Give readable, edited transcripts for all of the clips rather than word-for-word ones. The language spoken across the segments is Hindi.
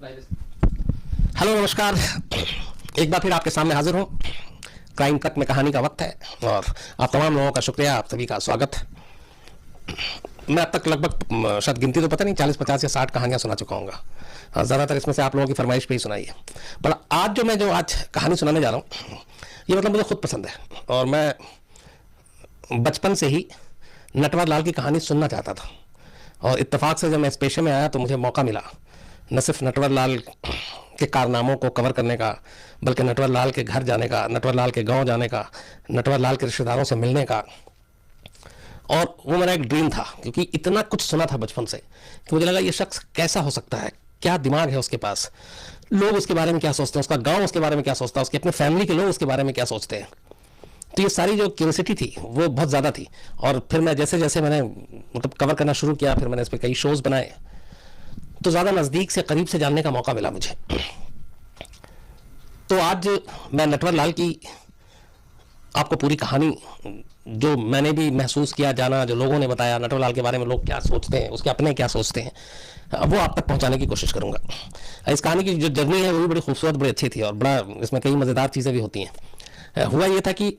हेलो नमस्कार। एक बार फिर आपके सामने हाजिर हूँ। क्राइम कट में कहानी का वक्त है और आप तमाम लोगों का शुक्रिया, आप सभी का स्वागत। मैं अब तक लगभग शायद गिनती तो पता नहीं 40-50 या 60 कहानियाँ सुना चुका हूँ। ज़्यादातर इसमें से आप लोगों की फरमाइश पे ही सुनाई है। पर आज कहानी सुनाने जा रहा हूँ, ये मतलब मुझे खुद पसंद है और मैं बचपन से ही नटवर लाल की कहानी सुनना चाहता था। और इत्तेफाक से जब मैं इस पेशे में आया तो मुझे मौका मिला न सिर्फ नटवर लाल के कारनामों को कवर करने का, बल्कि नटवर लाल के घर जाने का, नटवर लाल के गांव जाने का, नटवर लाल के रिश्तेदारों से मिलने का। और वो मेरा एक ड्रीम था, क्योंकि इतना कुछ सुना था बचपन से कि मुझे लगा ये शख्स कैसा हो सकता है, क्या दिमाग है उसके पास, लोग उसके बारे में क्या सोचते हैं, उसका गाँव उसके बारे में क्या सोचता है, उसके अपने फैमिली के लोग उसके बारे में क्या सोचते हैं। तो ये सारी जो क्यूरियोसिटी थी वो बहुत ज़्यादा थी। और फिर मैं जैसे जैसे मैंने मतलब कवर करना शुरू किया, फिर मैंने इस पर कई शोज़ बनाए, तो ज़्यादा नज़दीक से करीब से जानने का मौका मिला मुझे। तो आज मैं नटवर लाल की आपको पूरी कहानी, जो मैंने भी महसूस किया, जाना, जो लोगों ने बताया नटवर लाल के बारे में, लोग क्या सोचते हैं, उसके अपने क्या सोचते हैं, वो आप तक पहुंचाने की कोशिश करूंगा। इस कहानी की जो जर्नी है वो भी बड़ी खूबसूरत, बड़ी अच्छी थी और बड़ा इसमें कई मज़ेदार चीज़ें भी होती हैं। हुआ ये था कि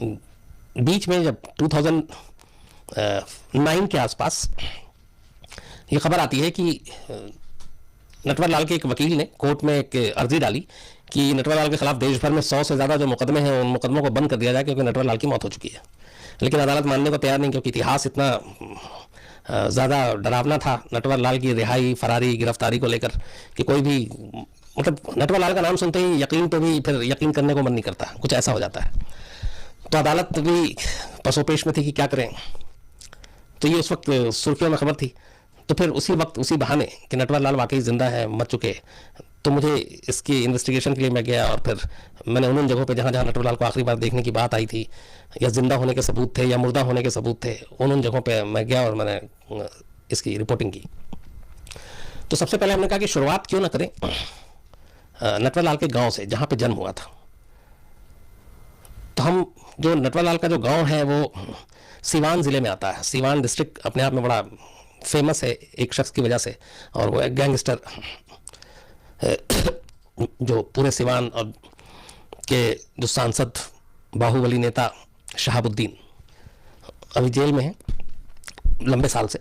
बीच में जब 2009 के आसपास ये खबर आती है कि नटवर लाल के एक वकील ने कोर्ट में एक अर्जी डाली कि नटवर लाल के खिलाफ देश भर में 100 से ज़्यादा जो मुकदमे हैं उन मुकदमों को बंद कर दिया जाए, क्योंकि नटवर लाल की मौत हो चुकी है। लेकिन अदालत मानने को तैयार नहीं, क्योंकि इतिहास इतना ज़्यादा डरावना था नटवर लाल की रिहाई, फरारी, गिरफ्तारी को लेकर कि कोई भी मतलब नटवर लाल का नाम सुनते ही यकीन पे भी फिर यकीन करने को मन नहीं करता, कुछ ऐसा हो जाता है। तो अदालत भी पसोपेश में थी कि क्या करें। तो ये उस वक्त सुर्खियों में खबर थी। तो फिर उसी वक्त, उसी बहाने कि नटवर लाल वाकई ज़िंदा है, मर चुके, तो मुझे इसकी इन्वेस्टिगेशन के लिए मैं गया और फिर मैंने उन जगहों पे जहाँ जहाँ नटवर लाल को आखिरी बार देखने की बात आई थी, या ज़िंदा होने के सबूत थे या मुर्दा होने के सबूत थे, उन जगहों पे मैं गया और मैंने इसकी रिपोर्टिंग की। तो सबसे पहले हमने कहा कि शुरुआत क्यों ना करें नटवर लाल के गाँव से, जहाँ पर जन्म हुआ था। तो हम जो नटवर लाल का जो गाँव है वो सिवान ज़िले में आता है। सिवान डिस्ट्रिक्ट अपने आप में बड़ा फेमस है एक शख्स की वजह से, और वो एक गैंगस्टर जो पूरे सिवान और के जो सांसद बाहुबली नेता शहाबुद्दीन अभी जेल में है लंबे साल से।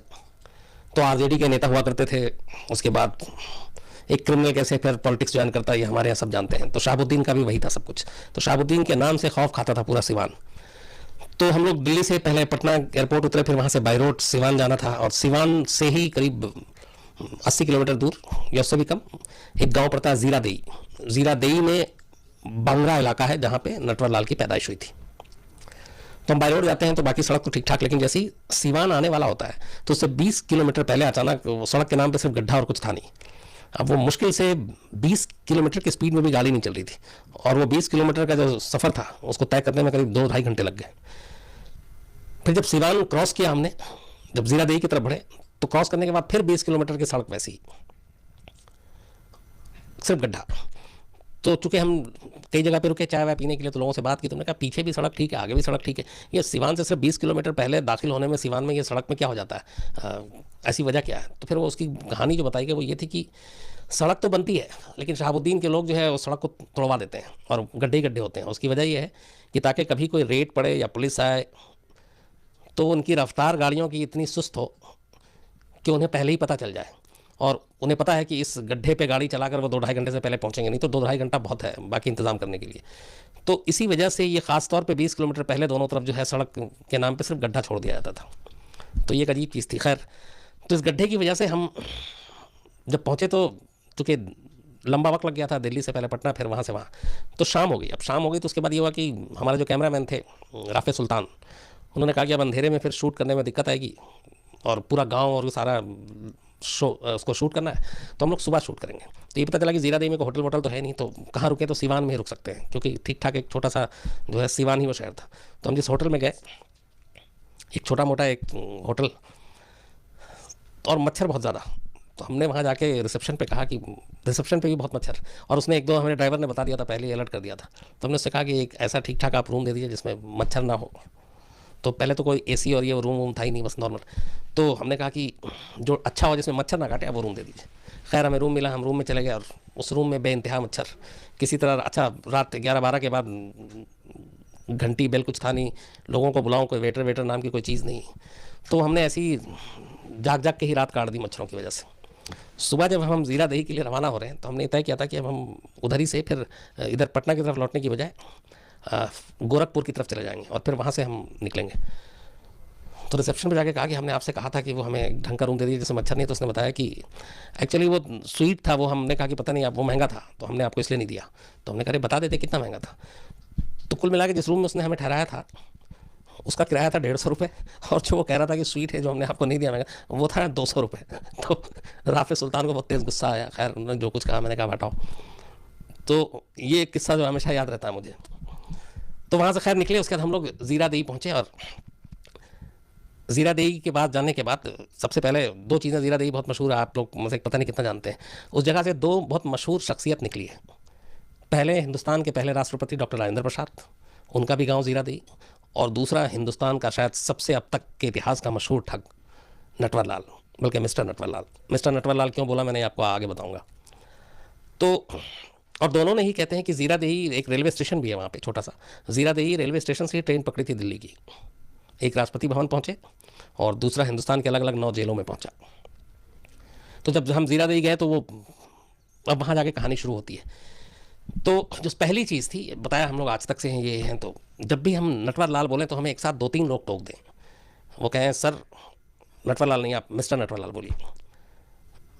तो आरजेडी के नेता हुआ करते थे, उसके बाद एक क्रिमिनल कैसे फिर पॉलिटिक्स ज्वाइन करता है ये हमारे यहाँ सब जानते हैं। तो शहाबुद्दीन का भी वही था सब कुछ। तो शहाबुद्दीन के नाम से खौफ खाता था पूरा सिवान। तो हम लोग दिल्ली से पहले पटना एयरपोर्ट उतरे, फिर वहाँ से बाई रोड सिवान जाना था, और सिवान से ही करीब 80 किलोमीटर दूर या उससे भी कम एक गांव पड़ता है ज़ीरा देई। ज़ीरा देई में बांग्रा इलाका है जहाँ पे नटवर लाल की पैदाइश हुई थी। तो हम बाई रोड जाते हैं तो बाकी सड़क तो ठीक ठाक, लेकिन जैसे ही सिवान आने वाला होता है तो उससे 20 किलोमीटर पहले अचानक सड़क के नाम पर सिर्फ गड्ढा और कुछ था नहीं। अब वो मुश्किल से 20 किलोमीटर की स्पीड में भी गाड़ी नहीं चल रही थी, और वो 20 किलोमीटर का जो सफ़र था उसको तय करने में करीब 2-2.5 घंटे लग गए। फिर जब सिवान क्रॉस किया हमने, जब ज़ीरा देई की तरफ बढ़े, तो क्रॉस करने के बाद फिर 20 किलोमीटर की सड़क वैसी ही, सिर्फ गड्ढा। तो चूंकि हम कई जगह पे रुके चाय वाय पीने के लिए, तो लोगों से बात की, तुमने कहा पीछे भी सड़क ठीक है, आगे भी सड़क ठीक है, ये सिवान से सिर्फ 20 किलोमीटर पहले दाखिल होने में सिवान में ये सड़क में क्या हो जाता है, ऐसी वजह क्या है। तो फिर वो उसकी कहानी जो बताई गई वो ये थी कि सड़क तो बनती है, लेकिन शहाबुद्दीन के लोग जो है उस सड़क को तोड़वा देते हैं और गड्ढे गड्ढे होते हैं। उसकी वजह यह है कि ताकि कभी कोई रेड पड़े या पुलिस आए तो उनकी रफ्तार गाड़ियों की इतनी सुस्त हो कि उन्हें पहले ही पता चल जाए, और उन्हें पता है कि इस गड्ढे पे गाड़ी चलाकर वो 2-2.5 घंटे से पहले पहुंचेंगे, नहीं तो 2-2.5 घंटा बहुत है बाकी इंतज़ाम करने के लिए। तो इसी वजह से ये ख़ास तौर पे 20 किलोमीटर पहले दोनों तरफ जो है सड़क के नाम पे सिर्फ गड्ढा छोड़ दिया जाता था। तो ये एक अजीब चीज़ थी। खैर, तो इस गड्ढे की वजह से हम जब पहुँचे तो चूँकि लंबा वक्त लग गया था, दिल्ली से पहले पटना, फिर वहाँ से वहाँ, तो शाम हो गई। अब शाम हो गई तो उसके बाद ये हुआ कि हमारे जो कैमरामैन थे राफे सुल्तान, उन्होंने कहा कि अब अंधेरे में फिर शूट करने में दिक्कत आएगी और पूरा गांव और सारा शो उसको शूट करना है, तो हम लोग सुबह शूट करेंगे। तो ये पता चला कि ज़ीरा देई में कोई होटल वोटल तो है नहीं, तो कहाँ रुके, तो सिवान में ही रुक सकते हैं, क्योंकि ठीक ठाक एक छोटा सा जो है सिवान ही वो शहर था। तो हम जिस होटल में गए, एक छोटा मोटा एक होटल, और मच्छर बहुत ज़्यादा। तो हमने वहाँ जाके रिसेप्शन पे कहा कि रिसेप्शन पे भी बहुत मच्छर, और उसने 1-2 हमारे ड्राइवर ने बता दिया था, पहले ही अलर्ट कर दिया था। तो हमने उससे कहा कि एक ऐसा ठीक ठाक आप रूम दे दीजिए जिसमें मच्छर ना हो। तो पहले तो कोई एसी और ये रूम था ही नहीं, बस नॉर्मल। तो हमने कहा कि जो अच्छा हो जिसमें मच्छर ना काटे, आप वो रूम दे दीजिए। खैर हमें रूम मिला, हम रूम में चले गए और उस रूम में बेइंतहा मच्छर किसी तरह। अच्छा, रात 11-12 के बाद घंटी बेल कुछ था नहीं, लोगों को बुलाऊं, कोई वेटर वेटर नाम की कोई चीज़ नहीं। तो हमने ऐसी जाग जाग के ही रात काट दी मच्छरों की वजह से। सुबह जब हम ज़ीरा दही के लिए रवाना हो रहे हैं तो हमने तय किया था कि अब हम उधर ही से फिर इधर पटना की तरफ लौटने की बजाय गोरखपुर की तरफ चले जाएंगे और फिर वहाँ से हम निकलेंगे। तो रिसेप्शन पे जाके कहा कि हमने आपसे कहा था कि वो हमें ढंग का रूम दे दीजिए जिसमें मच्छर नहीं। तो उसने बताया कि एक्चुअली वो स्वीट था वो। हमने कहा कि पता नहीं, आप वो महंगा था तो हमने आपको इसलिए नहीं दिया। तो हमने कहा बता देते कितना महंगा था। तो कुल मिला के जिस रूम में उसने हमें ठहराया था उसका किराया था 150 रुपये, और जो वो कह रहा था कि स्वीट है जो हमने आपको नहीं दिया महंगा, वो था 200 रुपये। तो राफे सुल्तान को बहुत तेज़ गुस्सा आया। खैर उन्होंने जो कुछ कहा, मैंने कहा हटाओ। तो ये किस्सा जो हमेशा याद रहता है मुझे। तो वहाँ से खैर निकले, उसके बाद हम लोग ज़ीरा देही पहुँचे। और ज़ीरा देही के बाद जाने के बाद सबसे पहले दो चीज़ें, ज़ीरा देही बहुत मशहूर है, आप लोग मुझे पता नहीं कितना जानते हैं। उस जगह से दो बहुत मशहूर शख्सियत निकली है। पहले हिंदुस्तान के पहले राष्ट्रपति डॉक्टर राजेंद्र प्रसाद, उनका भी गांव ज़ीरा देही। और दूसरा हिंदुस्तान का शायद सबसे अब तक के इतिहास का मशहूर ठग नटवर लाल, बल्कि मिस्टर नटवर लाल। मिस्टर नटवर लाल क्यों बोला मैंने आपको आगे बताऊंगा। तो और दोनों ने ही कहते हैं कि ज़ीरा देही एक रेलवे स्टेशन भी है वहाँ पे छोटा सा। ज़ीरा देही रेलवे स्टेशन से ही ट्रेन पकड़ी थी दिल्ली की। एक राष्ट्रपति भवन पहुँचे और दूसरा हिंदुस्तान के अलग अलग 9 जेलों में पहुँचा। तो जब हम ज़ीरा देही गए तो वो अब वहाँ जाके कहानी शुरू होती है। तो जो पहली चीज़ थी, बताया हम लोग आज तक से हैं ये हैं, तो जब भी हम नटवर लाल बोलें तो हमें एक साथ 2-3 लोग टोक दें। वो कहें सर नटवर लाल नहीं, आप मिस्टर नटवर लाल बोलिए।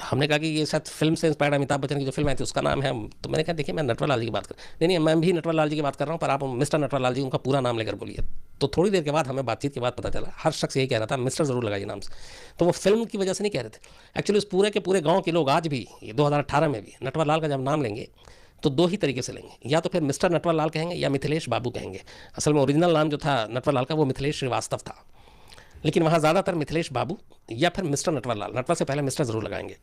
हमने कहा कि ये शायद फिल्म से इंस्पायर्ड, अमिताभ बच्चन की जो फिल्म आई थी उसका नाम है। तो मैंने कहा देखिए मैं नटवर लाल जी की बात कर, नहीं मैं भी नटवर लाल जी की बात कर रहा हूँ, पर आप मिस्टर नटवर लाल जी उनका पूरा नाम लेकर बोलिए। तो थोड़ी देर के बाद हमें बातचीत के बाद पता चला हर शख्स यही कह रहा था मिस्टर ज़रूर लगाइए नाम से। तो वो फिल्म की वजह से नहीं कह रहे थे। एक्चुअली उस पूरे के पूरे गाँव के लोग आज भी 2018 में भी नटवर लाल का जब नाम लेंगे तो 2 ही तरीके से लेंगे, या तो फिर मिस्टर नटवर लाल कहेंगे या मिथिलेश बाबू कहेंगे। असल में ओरिजिनल नाम जो था नटवर लाल का वो मिथिलेश श्रीवास्तव था, लेकिन वहाँ ज़्यादातर मिथिलेश बाबू या फिर मिस्टर नटवर लाल, नटवर से पहले मिस्टर ज़रूर लगाएंगे।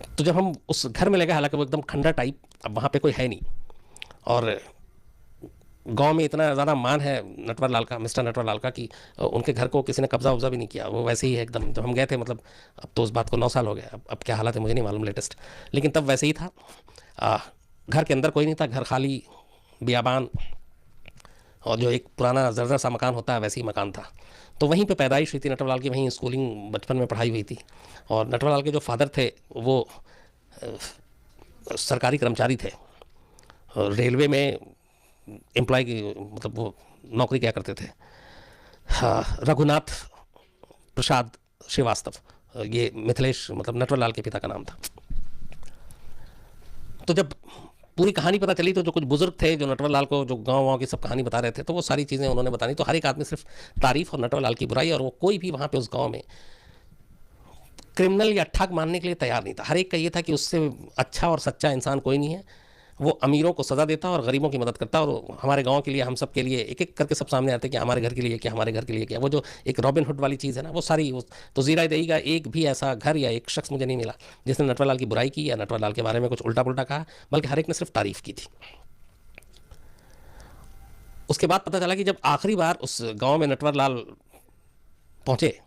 तो जब हम उस घर में लगे, हालांकि वो एकदम खंडर टाइप, अब वहाँ पे कोई है नहीं, और गांव में इतना ज़्यादा मान है नटवर लाल का, मिस्टर नटवर लाल का, कि उनके घर को किसी ने कब्जा वब्जा भी नहीं किया, वो वैसे ही है एकदम। जब हम गए थे, मतलब अब तो उस बात को 9 साल हो गए, अब क्या हालत है मुझे नहीं मालूम लेटेस्ट, लेकिन तब वैसे ही था। घर के अंदर कोई नहीं था, घर खाली, बियाबान, और जो एक पुराना जर्जर सा मकान होता है वैसे ही मकान था। तो वहीं पे पैदाइश हुई थी नटवर लाल की, वहीं स्कूलिंग बचपन में पढ़ाई हुई थी। और नटवर लाल के जो फादर थे वो सरकारी कर्मचारी थे, रेलवे में एम्प्लॉय की, मतलब वो नौकरी क्या करते थे। हाँ, रघुनाथ प्रसाद श्रीवास्तव, ये मिथिलेश मतलब नटवर लाल के पिता का नाम था। तो जब पूरी कहानी पता चली तो जो कुछ बुजुर्ग थे जो नटवर लाल को जो गाँव की सब कहानी बता रहे थे, तो वो सारी चीज़ें उन्होंने बतानी। तो हर एक आदमी सिर्फ तारीफ और नटवर लाल की बुराई, और वो कोई भी वहाँ पे उस गाँव में क्रिमिनल या ठग मानने के लिए तैयार नहीं था। हर एक का ये था कि उससे अच्छा और सच्चा इंसान कोई नहीं है। वो अमीरों को सज़ा देता और गरीबों की मदद करता, और हमारे गांव के लिए, हम सब के लिए एक एक करके सब सामने आते कि हमारे घर के लिए क्या, हमारे घर के लिए क्या। वो जो एक रॉबिन हुड वाली चीज़ है ना, वो सारी तो ज़ीरा देही का एक भी ऐसा घर या एक शख्स मुझे नहीं मिला जिसने नटवर लाल की बुराई की या नटवर लाल के बारे में कुछ उल्टा पुल्टा कहा, बल्कि हर एक ने सिर्फ तारीफ़ की थी। उसके बाद पता चला कि जब आखिरी बार उस गाँव में नटवर लाल पहुँचे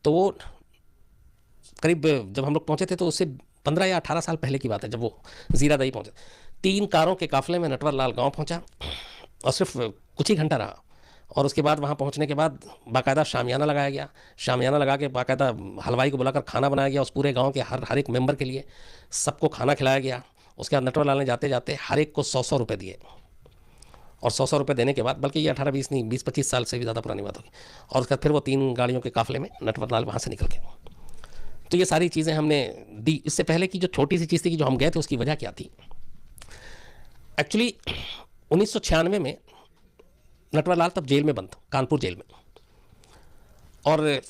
तो वो करीब, जब हम लोग पहुँचे थे तो उससे 15 या 18 साल पहले की बात है, जब वो ज़ीरा देही पहुँचे। 3 कारों के काफ़िले में नटवर लाल गाँव पहुँचा और सिर्फ कुछ ही घंटा रहा। और उसके बाद वहाँ पहुँचने के बाद बाकायदा शामियाना लगाया गया। शामियाना लगा के बाकायदा हलवाई को बुलाकर खाना बनाया गया उस पूरे गाँव के हर एक मेंबर के लिए, सबको खाना खिलाया गया। उसके बाद नटवर लाल ने जाते जाते हर एक को 100-100 रुपये दिए, और 100-100 रुपये देने के बाद, बल्कि ये 18-20 नहीं, 20-25 साल से भी ज़्यादा पुरानी बात होगी। और उसके बाद फिर वो 3 गाड़ियों के काफ़िले में नटवर लाल वहाँ से निकल गए। तो ये सारी चीज़ें हमने दी। इससे पहले की जो छोटी सी चीज़ थी कि जो हम गए थे उसकी वजह क्या थी। एक्चुअली 1996 में नटवर लाल तब जेल में बंद था, कानपुर जेल में। और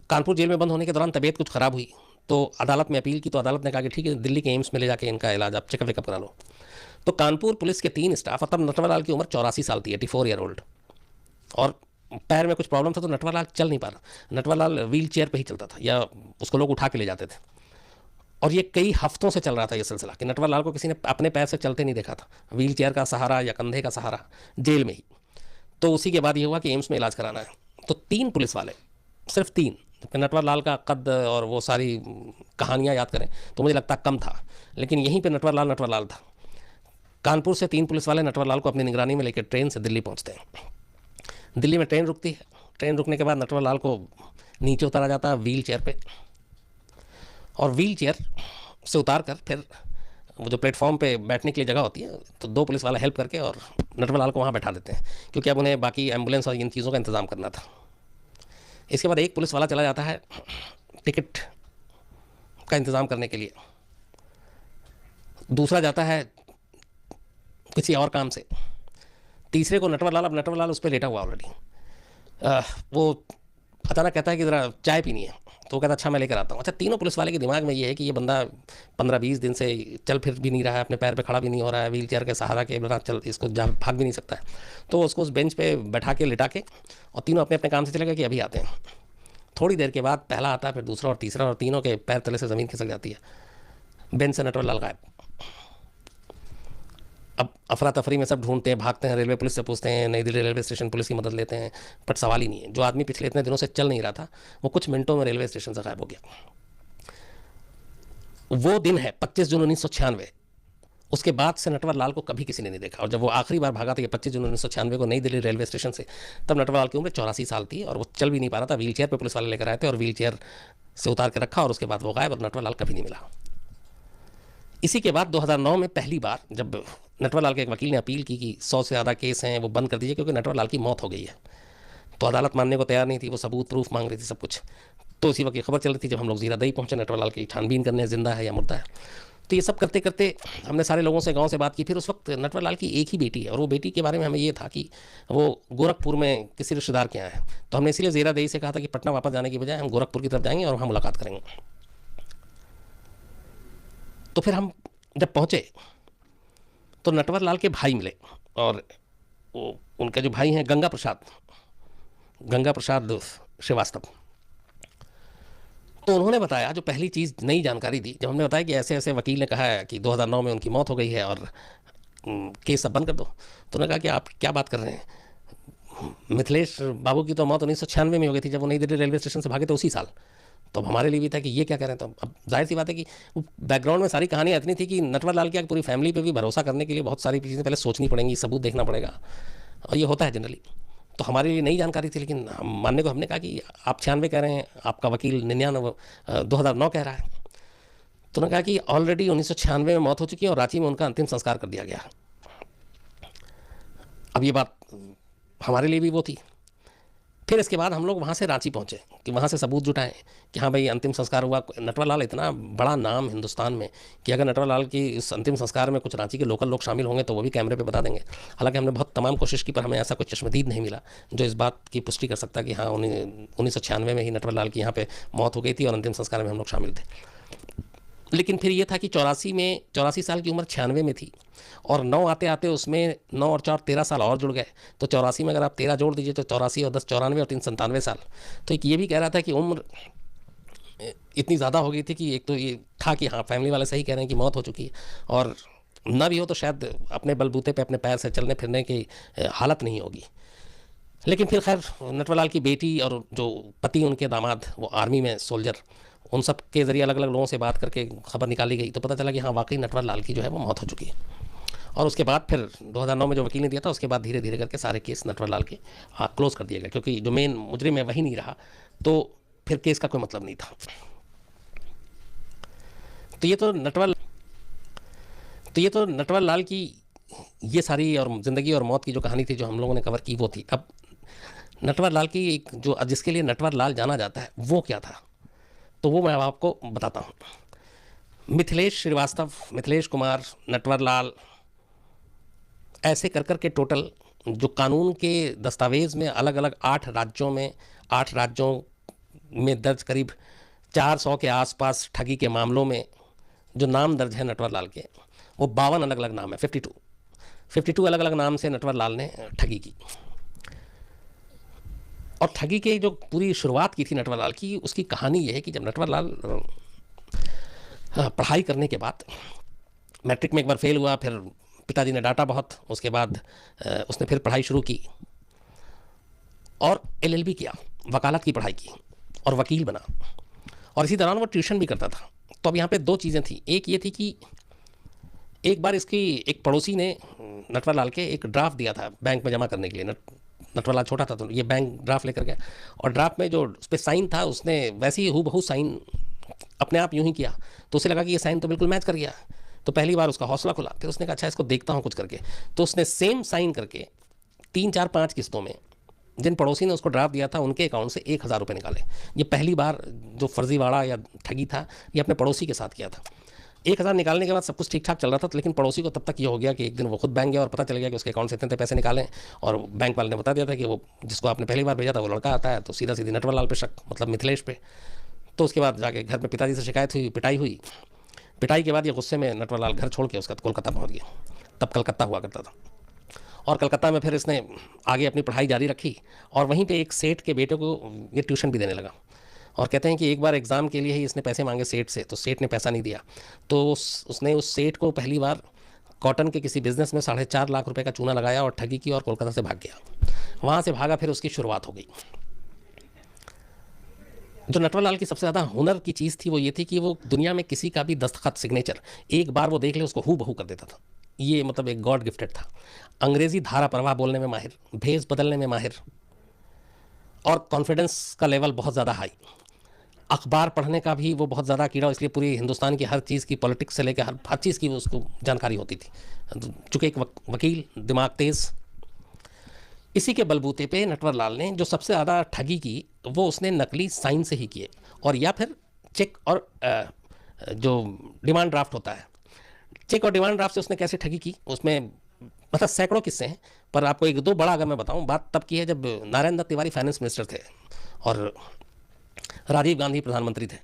कानपुर जेल में बंद होने के दौरान तबीयत कुछ ख़राब हुई तो अदालत में अपील की, तो अदालत ने कहा कि ठीक है, दिल्ली के एम्स में ले जाके इनका इलाज आप चेकअप वेकअप करा लो। तो कानपुर पुलिस के 3 स्टाफ, तब नटवर लाल की उम्र 84 साल थी, 84 ईयर ओल्ड, और पैर में कुछ प्रॉब्लम था तो नटवर लाल चल नहीं पा रहा। नटवर लाल व्हील चेयर पर ही चलता था या उसको लोग उठा के ले जाते थे। और ये कई हफ्तों से चल रहा था ये सिलसिला कि नटवर लाल को किसी ने अपने पैर से चलते नहीं देखा था, व्हील चेयर का सहारा या कंधे का सहारा, जेल में ही। तो उसी के बाद ये हुआ कि एम्स में इलाज कराना है, तो 3 पुलिस वाले, सिर्फ 3। नटवर लाल का कद और वो सारी कहानियाँ याद करें तो मुझे लगता कम था, लेकिन यहीं पे नटवर लाल था। कानपुर से 3 पुलिस वाले नटवर लाल को अपनी निगरानी में लेकर ट्रेन से दिल्ली पहुँचते हैं। दिल्ली में ट्रेन रुकती है। ट्रेन रुकने के बाद नटवर लाल को नीचे उतारा जाता है व्हील चेयर पे, और व्हील चेयर से उतार कर फिर वो जो प्लेटफॉर्म पे बैठने के लिए जगह होती है, तो 2 पुलिस वाले हेल्प करके और नटवर लाल को वहाँ बैठा देते हैं, क्योंकि अब उन्हें बाकी एम्बुलेंस और इन चीज़ों का इंतज़ाम करना था। इसके बाद एक पुलिस वाला चला जाता है टिकट का इंतज़ाम करने के लिए, दूसरा जाता है किसी और काम से, तीसरे को नटवर लाल, अब नटवर लाल उस पर लेटा हुआ ऑलरेडी, वो अचानक कहता है कि ज़रा चाय पीनी है, तो वो कहता अच्छा मैं लेकर आता हूँ। अच्छा, तीनों पुलिस वाले के दिमाग में ये है कि ये बंदा 15-20 दिन से चल फिर भी नहीं रहा है, अपने पैर पे खड़ा भी नहीं हो रहा है, व्हील चेयर के सहारा के बिना चल इसको भाग भी नहीं सकता है, तो उसको उस बेंच पे बैठा के लिटा के और तीनों अपने अपने काम से चले गए कि अभी आते हैं। थोड़ी देर के बाद पहला आता है, फिर दूसरा और तीसरा, और तीनों के पैर तले से ज़मीन खिसक जाती है। बेंच से नटवर लाल गायब। अब अफरा तफरी में सब ढूंढते हैं, भागते हैं, रेलवे पुलिस से पूछते हैं, नई दिल्ली रेलवे स्टेशन पुलिस की मदद लेते हैं, बट सवाल ही नहीं है। जो आदमी पिछले इतने दिनों से चल नहीं रहा था, वो कुछ मिनटों में रेलवे स्टेशन से गायब हो गया। वो दिन है 25 जून 1996। उसके बाद से नटवर लाल को कभी किसी ने नहीं देखा, और जब वो आखिरी बार भागा था ये 25 जून 1996 को नई दिल्ली रेलवे स्टेशन से, तब नटवर लाल की उम्र 84 साल थी और वो चल भी नहीं पा रहा था। व्हील चेयर पर पुलिस वाले लेकर आए थे और व्हील चेयर से उतार के रखा, और उसके बाद वो गायब, और नटवर लाल कभी नहीं मिला। इसी के बाद 2009 में पहली बार जब नटवर लाल के एक वकील ने अपील की कि 100 से ज़्यादा केस हैं वो बंद कर दीजिए, क्योंकि नटवर लाल की मौत हो गई है, तो अदालत मानने को तैयार नहीं थी, वो सबूत प्रूफ मांग रही थी, सब कुछ। तो इसी वक्त ये खबर चल रही थी जब हम लोग जीरादेई पहुंचे नटवर लाल की छानबीन करने, जिंदा है या मुर्दा है। तो ये सब करते करते हमने सारे लोगों से, गांव से बात की। फिर उस वक्त नटवर लाल की एक ही बेटी है, और वो बेटी के बारे में हमें ये था कि वो गोरखपुर में किसी रिश्तेदार के यहाँ है, तो हमने इसीलिए जीरादेई से कहा था कि पटना वापस जाने की बजाय हम गोरखपुर की तरफ जाएंगे और वहाँ मुलाकात करेंगे। तो फिर हम जब पहुँचे तो नटवर लाल के भाई मिले, और वो उनके जो भाई हैं गंगा प्रसाद श्रीवास्तव, तो उन्होंने बताया जो पहली चीज़ नई जानकारी दी, जब हमने बताया कि ऐसे ऐसे वकील ने कहा है कि 2009 में उनकी मौत हो गई है और केस सब बंद कर दो, तो उन्होंने कहा कि आप क्या बात कर रहे हैं, मिथिलेश बाबू की तो मौत 1996 में हो गई थी, जब वो नई दिल्ली रेलवे स्टेशन से भागे थे उसी साल। तो अब हमारे लिए भी था कि ये क्या कह रहे हैं। तो अब जाहिर सी बात है कि बैकग्राउंड में सारी कहानियाँ इतनी थी कि नटवर लाल की पूरी फैमिली पे भी भरोसा करने के लिए बहुत सारी चीज़ें पहले सोचनी पड़ेंगी, सबूत देखना पड़ेगा, और ये होता है जनरली। तो हमारे लिए नई जानकारी थी, लेकिन हम मानने को हमने कहा कि आप 96 कह रहे हैं, आपका वकील 2009 कह रहा है। तो उन्होंने कहा कि ऑलरेडी 1996 में मौत हो चुकी है और रांची में उनका अंतिम संस्कार कर दिया गया। अब ये बात हमारे लिए भी वो थी। फिर इसके बाद हम लोग वहाँ से रांची पहुँचे कि वहाँ से सबूत जुटाएं कि हाँ भाई अंतिम संस्कार हुआ। नटवर लाल इतना बड़ा नाम हिंदुस्तान में कि अगर नटवर लाल की इस अंतिम संस्कार में कुछ रांची के लोकल लोग शामिल होंगे तो वो भी कैमरे पे बता देंगे। हालांकि हमने बहुत तमाम कोशिश की, पर हमें ऐसा कोई चश्मदीद नहीं मिला जो इस बात की पुष्टि कर सकता कि हाँ 1996 में ही नटवर लाल की यहाँ पर मौत हो गई थी और अंतिम संस्कार में हम लोग शामिल थे। लेकिन फिर ये था कि 84 साल की उम्र 96 में थी, और 9 आते आते उसमें 9 और 4 13 साल और जुड़ गए, तो 84 में अगर आप 13 जोड़ दीजिए तो 84 और 10 94 और 3 97 साल। तो एक ये भी कह रहा था कि उम्र इतनी ज़्यादा हो गई थी कि एक तो ये था कि हाँ फैमिली वाले सही कह रहे हैं कि मौत हो चुकी है, और ना भी हो तो शायद अपने बलबूते पे अपने पैर से चलने फिरने की हालत नहीं होगी। लेकिन फिर खैर नटवर लाल की बेटी और जो पति उनके दामाद वो आर्मी में सोल्जर, उन सब के ज़रिए अलग अलग लोगों से बात करके खबर निकाली गई, तो पता चला कि हाँ वाकई नटवर लाल की जो है वो मौत हो चुकी है। और उसके बाद फिर 2009 में जो वकील ने दिया था, उसके बाद धीरे धीरे करके सारे केस नटवर लाल के क्लोज़ कर दिए गए, क्योंकि जो मेन मुजरिम है वही नहीं रहा, तो फिर केस का कोई मतलब नहीं था। तो ये तो नटवर लाल की ये सारी और ज़िंदगी और मौत की जो कहानी थी जो हम लोगों ने कवर की वो थी। अब नटवर लाल की एक जो जिसके लिए नटवर लाल जाना जाता है वो क्या था, तो वो मैं आपको बताता हूँ। मिथिलेश श्रीवास्तव, मिथिलेश कुमार, नटवर लाल, ऐसे कर के टोटल जो कानून के दस्तावेज़ में अलग अलग 8 राज्यों में दर्ज करीब 400 के आसपास ठगी के मामलों में जो नाम दर्ज है नटवर लाल के, वो 52 अलग अलग नाम है, 52 अलग अलग नाम से नटवर लाल ने ठगी की। और ठगी के जो पूरी शुरुआत की थी नटवर लाल की, उसकी कहानी ये है कि जब नटवर लाल पढ़ाई करने के बाद मैट्रिक में एक बार फेल हुआ, फिर पिताजी ने डांटा बहुत, उसके बाद उसने फिर पढ़ाई शुरू की, और LLB किया, वकालत की पढ़ाई की और वकील बना, और इसी दौरान वो ट्यूशन भी करता था। तो अब यहाँ पे दो चीज़ें थी। एक ये थी कि एक बार इसकी एक पड़ोसी ने नटवर लाल के एक ड्राफ्ट दिया था बैंक में जमा करने के लिए। नटवर लाल छोटा था तो ये बैंक ड्राफ्ट लेकर गया, और ड्राफ्ट में जो उस पर साइन था उसने वैसे ही हूबहू साइन अपने आप यूं ही किया। तो उसे लगा कि ये साइन तो बिल्कुल मैच कर गया। तो पहली बार उसका हौसला खुला। फिर उसने कहा अच्छा इसको देखता हूँ कुछ करके। तो उसने सेम साइन करके 3 4 5 किस्तों में जिन पड़ोसी ने उसको ड्राफ्ट दिया था उनके अकाउंट से 1,000 रुपये निकाले। ये पहली बार जो फर्जीवाड़ा या ठगी था ये अपने पड़ोसी के साथ किया था। 1,000 निकालने के बाद सब कुछ ठीक ठाक चल रहा था, लेकिन पड़ोसी को तब तक ये हो गया कि एक दिन वो खुद बैंक गया और पता चल गया कि उसके अकाउंट से इतने पैसे निकालें, और बैंक वाले ने बता दिया था कि वो जिसको आपने पहली बार भेजा था वो लड़का आता है। तो सीधा सीधी नटवर लाल पे शक, मतलब मिथिलेश पे। तो उसके बाद जाके घर में पिताजी से शिकायत हुई, पिटाई हुई। पिटाई के बाद ये गुस्से में नटवर लाल घर छोड़ के उसका कोलकाता पहुँच गया। तब कलकत्ता हुआ करता था, और कलकत्ता में फिर इसने आगे अपनी पढ़ाई जारी रखी, और वहीं पे एक सेठ के बेटे को ये ट्यूशन भी देने लगा। और कहते हैं कि एक बार एग्ज़ाम के लिए ही इसने पैसे मांगे सेठ से, तो सेठ ने पैसा नहीं दिया। तो उसने उस सेठ को पहली बार कॉटन के किसी बिज़नेस में 4.5 लाख रुपए का चूना लगाया और ठगी की, और कोलकाता से भाग गया। वहाँ से भागा, फिर उसकी शुरुआत हो गई। जो नटवर लाल की सबसे ज़्यादा हुनर की चीज़ थी वो ये थी कि वो दुनिया में किसी का भी दस्तखत, सिग्नेचर एक बार वो देख ले उसको हूबहू कर देता था। ये मतलब एक गॉड गिफ्टेड था। अंग्रेज़ी धारा प्रवाह बोलने में माहिर, भेस बदलने में माहिर, और कॉन्फिडेंस का लेवल बहुत ज़्यादा हाई। अखबार पढ़ने का भी वो बहुत ज़्यादा कीड़ा, इसलिए पूरी हिंदुस्तान की हर चीज़ की, पॉलिटिक्स से लेकर हर चीज़ की वो उसको जानकारी होती थी। चूँकि एक वकील, दिमाग तेज़। इसी के बलबूते पे नटवर लाल ने जो सबसे ज़्यादा ठगी की वो उसने नकली साइन से ही किए, और या फिर चेक और जो डिमांड ड्राफ्ट होता है, चेक और डिमांड ड्राफ्ट से उसने कैसे ठगी की, उसमें मतलब सैकड़ों किस्से हैं। पर आपको एक दो बड़ा अगर मैं बताऊं, बात तब की है जब नारायण दत्त तिवारी फाइनेंस मिनिस्टर थे और राजीव गांधी प्रधानमंत्री थे।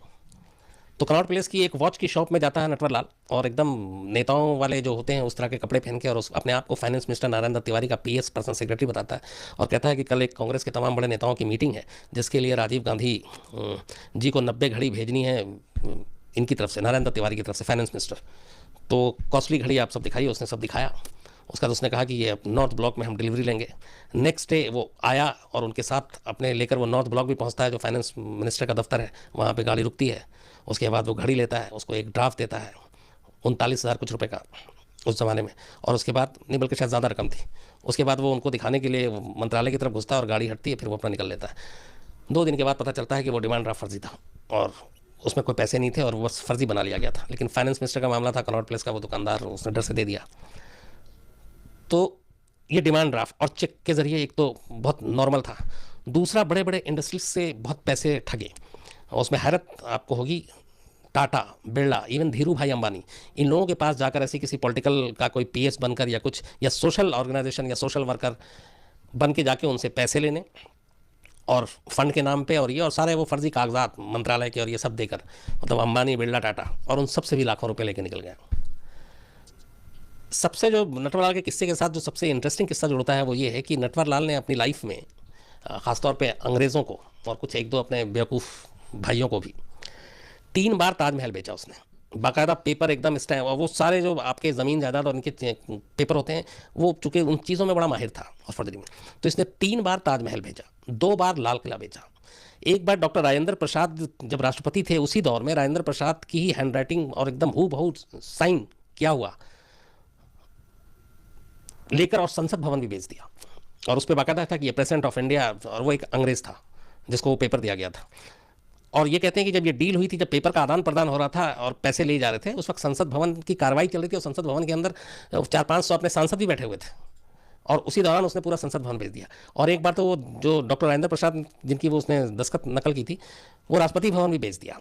तो कनॉट प्लेस की एक वॉच की शॉप में जाता है नटवर लाल, और एकदम नेताओं वाले जो होते हैं उस तरह के कपड़े पहन के, और उस अपने आप को फाइनेंस मिनिस्टर नारायण दत्त तिवारी का PS पर्सनल सेक्रेटरी बताता है, और कहता है कि कल एक कांग्रेस के तमाम बड़े नेताओं की मीटिंग है जिसके लिए राजीव गांधी जी को 90 घड़ी भेजनी है इनकी तरफ से, नारायण दत्त तिवारी की तरफ से, फाइनेंस मिनिस्टर। तो कॉस्टली घड़ी आप सब दिखाइए। उसने सब दिखाया। उसका तो उसने कहा कि ये नॉर्थ ब्लॉक में हम डिलीवरी लेंगे। नेक्स्ट डे वो आया और उनके साथ अपने लेकर वो नॉर्थ ब्लॉक भी पहुंचता है, जो फाइनेंस मिनिस्टर का दफ्तर है। वहाँ पे गाड़ी रुकती है। उसके बाद वो घड़ी लेता है, उसको एक ड्राफ्ट देता है 39,000 कुछ रुपए का उस ज़माने में, और उसके बाद नहीं बल्कि शायद ज़्यादा रकम थी। उसके बाद वो उनको दिखाने के लिए मंत्रालय की तरफ घुसता है और गाड़ी हटती है, फिर वो अपना निकल लेता है। 2 दिन के बाद पता चलता है कि वो डिमांड ड्राफ्ट फर्जी था और उसमें कोई पैसे नहीं थे और वो बस फर्जी बना लिया गया था। लेकिन फाइनेंस मिनिस्टर का मामला था, कनॉट प्लेस का वो दुकानदार, उसने डर से दे दिया। तो ये डिमांड ड्राफ्ट और चेक के ज़रिए एक तो बहुत नॉर्मल था। दूसरा, बड़े बड़े इंडस्ट्रीज से बहुत पैसे ठगे। और उसमें हैरत आपको होगी, टाटा, बिरला, इवन धीरू भाई अंबानी, इन लोगों के पास जाकर ऐसे किसी पॉलिटिकल का कोई PS बनकर या कुछ, या सोशल ऑर्गेनाइजेशन या सोशल वर्कर बन के जाके उनसे पैसे लेने और फंड के नाम पे, और ये और सारे वो फर्जी कागजात मंत्रालय के और ये सब देकर, मतलब अंबानी, बिरला, टाटा, और उन सबसे भी लाखों रुपए लेके निकल गए। सबसे जो नटवर लाल के किस्से के साथ जो सबसे इंटरेस्टिंग किस्सा जुड़ता है वो ये है कि नटवर लाल ने अपनी लाइफ में ख़ासतौर पे अंग्रेज़ों को और कुछ एक दो अपने बेवकूफ़ भाइयों को भी 3 बार ताजमहल बेचा उसने। बाकायदा पेपर एकदम स्टैम्प, और वो सारे जो आपके ज़मीन जायदाद और इनके पेपर होते हैं, वो चूँकि उन चीज़ों में बड़ा माहिर था और फर्जरी में, तो इसने 3 बार ताजमहल भेजा, 2 बार लाल किला बेचा। एक बार डॉक्टर राजेंद्र प्रसाद जब राष्ट्रपति थे उसी दौर में राजेंद्र प्रसाद की ही हैंड राइटिंग और एकदम हूबहू साइन किया हुआ लेकर और संसद भवन भी बेच दिया, और उस पर बाकायदा था कि ये प्रेसिडेंट ऑफ इंडिया, और वो एक अंग्रेज़ था जिसको वो पेपर दिया गया था। और ये कहते हैं कि जब ये डील हुई थी, जब पेपर का आदान प्रदान हो रहा था और पैसे ले जा रहे थे, उस वक्त संसद भवन की कार्रवाई चल रही थी, और संसद भवन के अंदर 400-500 अपने सांसद भी बैठे हुए थे, और उसी दौरान उसने पूरा संसद भवन भेज दिया। और एक बार तो वो जो डॉक्टर राजेंद्र प्रसाद जिनकी वो उसने दस्तखत नकल की थी, वो राष्ट्रपति भवन भी भेज दिया।